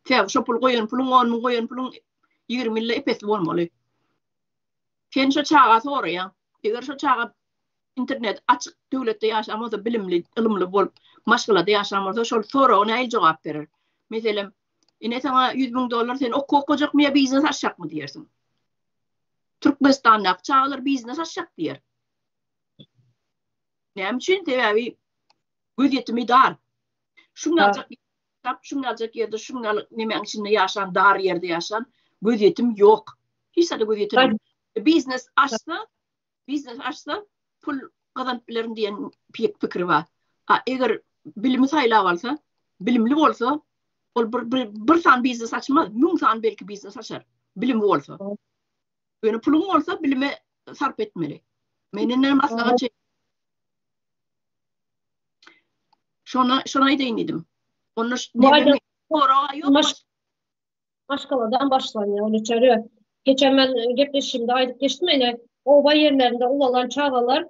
sen şu pul koyun pulun 10,000 koyun pulun 20 ile epes olmalı sen şu çağa sonra ya eğer şu çağa internet açık devlette yaşamazsa bilimli ilimli bol maşgulada yaşamazsa şol sonra ona el cevap verir mesela yine sana $100,000 sen okuyacak mı ya biznes açacak mı diyersin Türkmenistan'da çağlar biznes açacak diyer ne için tabii güdetimi dar şunu alacak yerde şunu ne içinde yaşayan dar yerde yaşayan güdetim yok hiç de güdetim biznes açsa pul kazanıplarım diyen fikri var eğer bilimi sayıla varsa bilimli olsa bir tane biznes açmaz 1000 tane belki biznes açar bilimli olsa yani pulum olsa bilime sarf etmeli menenler maslahat şey şuna değindim onu ne Maşkaladan başlanıyor öyle çağırıyor. Geçen ben geçtiğimde aylık geçtim yine ova yerlerinde ulalan çağalar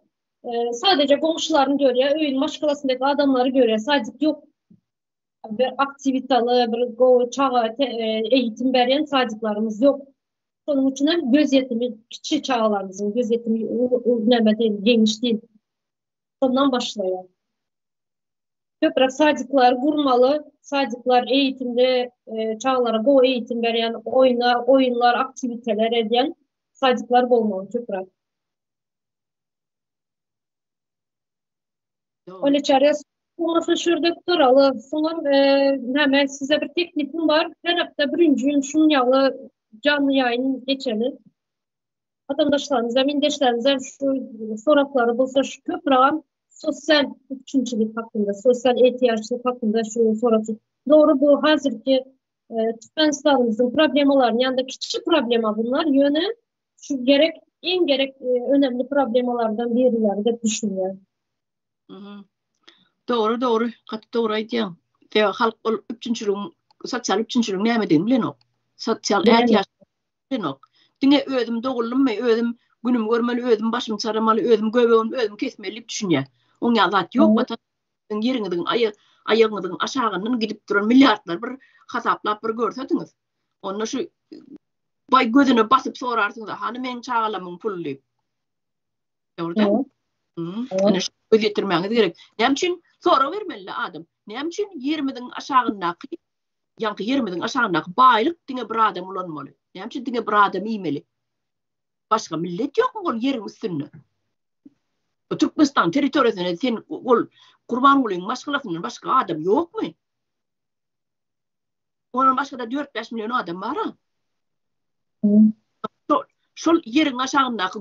sadece komşularını görüyor. Öyle maşkalasındaki adamları görüyor. Sadece yok bir aktivitalı bir çağa eğitim veren sadece yok. Onun için göz yetimi küçük çağalarımızın göz yetimi değil, geniş değil. Ondan başlıyor. Köprak sadece vurmalı, sadece eğitimde çağlara go eğitim veren oyunlar, aktiviteler eden sadece olmalı köprak. Öyle çağırıyoruz. Sonra şurada duralı. Sonra hemen size bir teknikim var. Her hafta birinci şunun yalı canlı yayın geçelim. Vatandaşlarımıza, mindeşlerimize şu sorakları bulsa şu köprağın sosyal üçüncülük hakkında, sosyal ihtiyaçlık hakkında şu sorusu. Doğru bu hazırki Türkmenistan'ımızın problemalarının yanında küçük problema bunlar yönü şu en önemli problemalardan birileri de düşünüyor. Doğru. Katı doğru aydıyan. Halk üçüncülüğün, sosyal üçüncülüğün ne demediğini bilen o. Sosyal ihtiyaç bilen o. Dine ödüm doğulum mu, ödüm günüm görmeli, ödüm başım saramalı, ödüm göbeğim, ödüm kesmeli düşünüyor. Onun yazat yok. Vatanın yerinin ayağının aşağının gidip duran milyarlar bir hasaplap bir görsediniz. Onunla şu bay gözüne basıp sorarsın da hani men çağalamın pullu. Doğru. Ana şu ödetirmeniz gerek. Nem için sonra vermeli adam. Nem için 20'den aşağındaki yankı 20'den aşağındaki baylık dine bir adam olanmalı. Nem için dine bir adam iymeli. Başka millet yok mu yerin üstünde? Türkmenistan teritoriyasında sen kurban olayım başkalarının başka adam yok mu? Onun başka da 4-5 milyon adam var ha. Şol yerin aşağındaki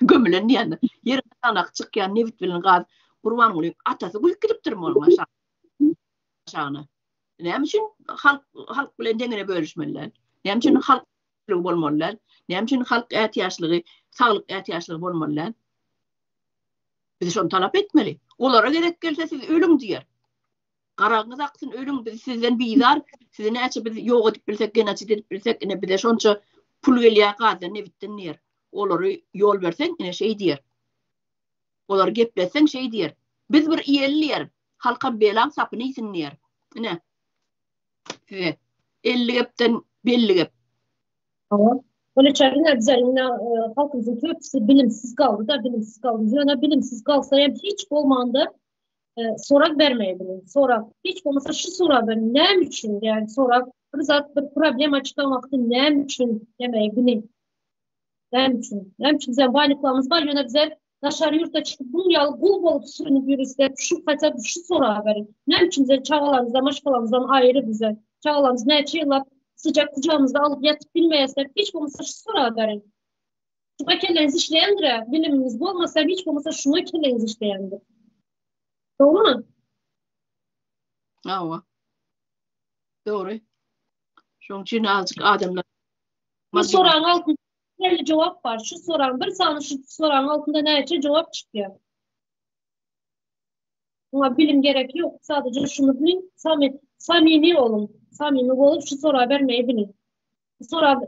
gömülen yani yerin aşağındaki çıkyan nevit bilen gaz kurban olayım atası bu gidip durma onun aşağına. Nem için halk bilen dengene bölüşmeliler. Nem için halk bolmalılar. Nem için halk ihtiyaçları, sağlık ihtiyaçları bolmalılar. Biz şunu talep etmeli. Olara gerek gelse siz ölüm diyer. Karağınız aksın ölüm biz sizden bizar. Size näçe biz yok edip bilsek, genocid edip bilsek, ine bir de şonça pul geliyor gazdan ne bitten ner. Oları yol versen ine şey diyer. Olar geplesen şey diyer. Biz bir iyelliyer. Halka belan sapını isin ner. Ne? Size 50 gepten 50 gep. Tamam. Öyle çarpınlar üzerine halkımızın köprüsü bilimsiz kaldı da bilimsiz kaldı. Yani bilimsiz kalsa hem hiç olmadı sorak vermeyebilir. Sorak hiç olmasa şu sorak verin. Ne için yani sorak fırsat bir problem açıklamakta ne için demeyebilir. Ne için? Ne için bize varlıklarımız var. Yani bize dışarı yurtta çıkıp bunu yalı bul bol sürünüp yürüsek şu kaça şu sorak verin. Ne için bize çağalarımızdan başkalarımızdan ayrı bize. Çağalarımız ne çığlar sıcak kucağımızda alıp yatıp bilmeyesek hiç olmasa şu sorak verin. Şu makinelerinizi işleyendir. Bilimimiz bu olmasa hiç olmasa şu makinelerinizi işleyendir. Doğru mu? Ava. Doğru. Şunun için azıcık adamlar. Bir sorağın altında belli cevap var. Şu sorağın bir saniye şu sorağın altında neyse cevap çıkıyor. Ama bilim gerek yok. Sadece şunu bilin. Samimi olun. Samimi olup şu sorağı vermeyi bilin.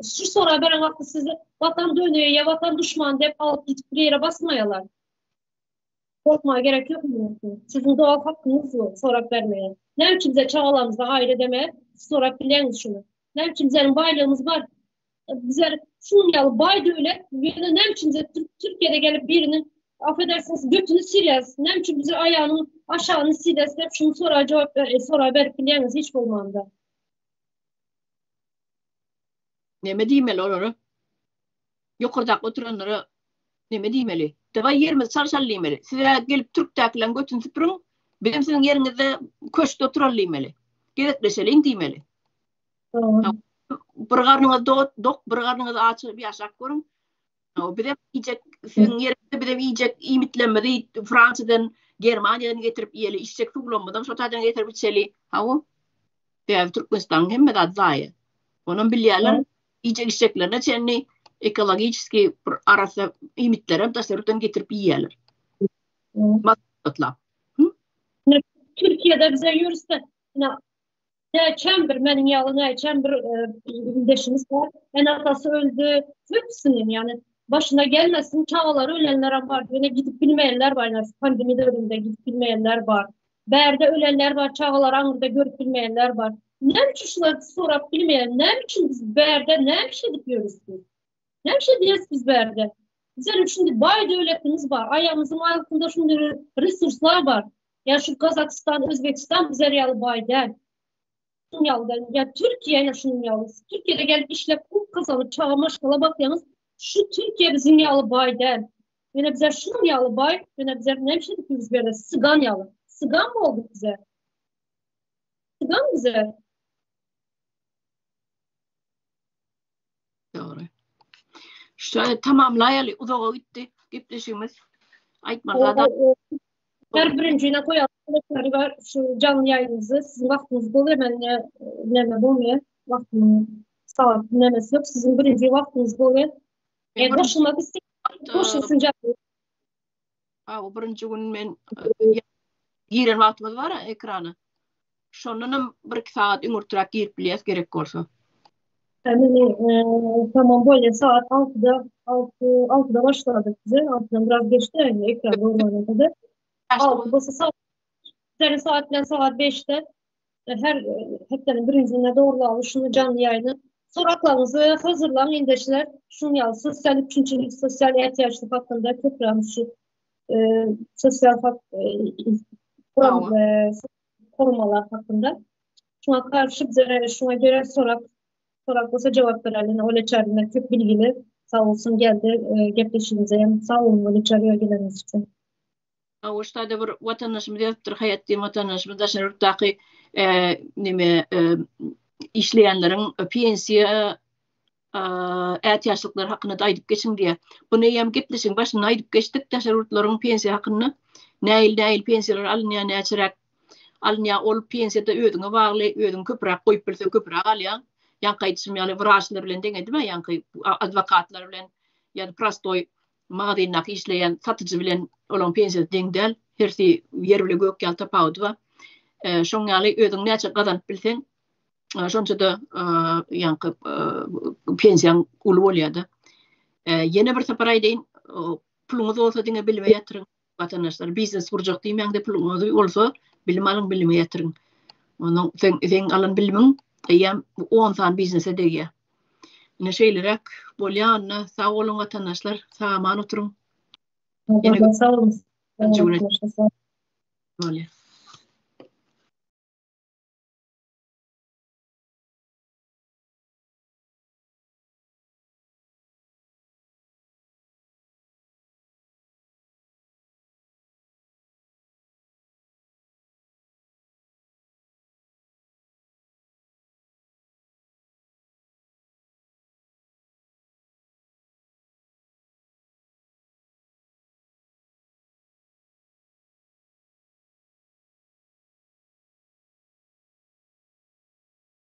Şu sorağı veren hakkı size vatan dönüyor ya vatan düşman deyip alıp gidip bir yere basmayalar. Korkmaya gerek yok mu? Sizin doğal hakkınız yok sorak vermeye. Ne için bize çağalarımızda ayrı demeye sorak bileniz şunu. Ne için bizim baylığımız var. Bize şunun yalı baydı öyle. Ne için bize Türkiye'de gelip birinin affedersiniz götünü sileriz. Ne için bize ayağının aşağını sileriz. Hep şunu sorar cevap sorar verip bileniz hiç olmadı. Ne mi diyemeli onu? Yukarıda oturanlara ne mi diyemeli? Davay yerimiz çalışalımeli. Size gelip Türk'takilen götün süpürün. Benim sizin yerinizde köşkte oturalımeli. Gerekleşeleyin diyemeli. Bir karnınız dok, bir karnınız açık bir aşak görün. Bir de yiyecek, sizin yerinizde bir de yiyecek imitlenmedi. Fransa'dan, Germanya'dan getirip yiyeli. İçecek su bulunmadan, şotadan getirip içeli. Havu. Dev Türkmenistan hem de zayı. Onun bilyarlar yiyecek içeceklerine çenli ekologik arası imitlerim tasarruftan getirip yiyeler. Masatla. Türkiye'de bize yürüse ne Çember benim yalı ne Çember deşimiz var. En atası öldü. Hepsinin yani başına gelmesin çağlar ölenler var. Yine gidip bilmeyenler var. Yani pandemi döneminde gidip bilmeyenler var. Berde ölenler var. Çağlar Angır'da görüp bilmeyenler var. Ne biçimler sorup bilmeyen, ne biçim biz Berde ne bir şey diyoruz biz? Ne bir şey diyoruz biz Berde? Bizim şimdi bay devletimiz var. Ayağımızın altında şimdi resurslar var. Ya şu Kazakistan, Özbekistan bize yalı bay değil. Ya Türkiye'ye şunun yalısı. Türkiye'de gelip işle kum kazanıp çağa maşkala bakıyoruz. Şu Türkiye bizim yalı bay değil. Yine bize şunun yalı bay. Yine bize ne bir şey diyoruz böyle sıgan yalı. Sıgan mı olduk bize? Sıgan bize. Doğru. Şöyle tamamlayalı uzağa gitti. Gipleşimiz. Aytmalardan. Her birincine koyalım. Var şu canlı yayınınızı. Sizin vaktiniz dolu hemen ne bulmuyor. Vaktiniz saat dinlemesi yok. Sizin birinci vaktiniz dolu. Boşulmak istedim. Boşulsun canlı. O birinci gün ben giren vaktimiz var ya ekranı. Şondan bir saat ümürtürak girip biliyaz gerek olsa. Yani tamam böyle saat 6'da başladık bize. 6'dan biraz geçti yani ekran olmadan kadar. 6'da saat 5'te her hepten birinciliğine doğru alışını canlı yayını Soraklarınızı hazırlan indeşler. Şunu yazsın. Sosyal üçüncülük, sosyal ihtiyaçlık hakkında köprümüzü sosyal korumalar hakkında. Şuna karşı şuna göre sorak olsa cevap verelim. Öyle çağırın. Çok bilgili. Sağ olsun geldi. Gepleşinize. Sağ olun. Öyle çağırıyor geleniz için. Awuşta da bir vatandaşımız yaptır hayatı vatandaşımız da şerurtaki işleyenlerin pensiya ihtiyaçlıkları hakkında da aydıp geçin diye. Bunu yem gepleşin başına aydıp geçtik de şerurtların pensiya hakkında näil pensiyalar alınýan näçerek alınýan ol pensiyada ödüňe bagly ödüň köprak goýup bilse köprak alýan. Ýa-da ýaly wraçlar bilen deňedime ýa-da adwokatlar bilen ýa-da prostoy magazynak işleyen satyjy bilen olan pensiya deňdel hersi yer bilen gök ýal tapawdyba. Şoňaly ödüň näçe gazanyp bilseň şonça da ýa-da pensiýaň uly bolýardy. Ýene bir separ aýdyn puluňyz bolsa diňe bilime ýatyryň vatandaşlar biznes kurjak diýmäňde puluňyz bolsa bilim alyň bilime ýatyryň. Onuň sen alan bilimiň ýa 10 san biznes edýär. Ne şeylerek bolýan sağ olun vatandaşlar sağ aman oturun. Sağ olun.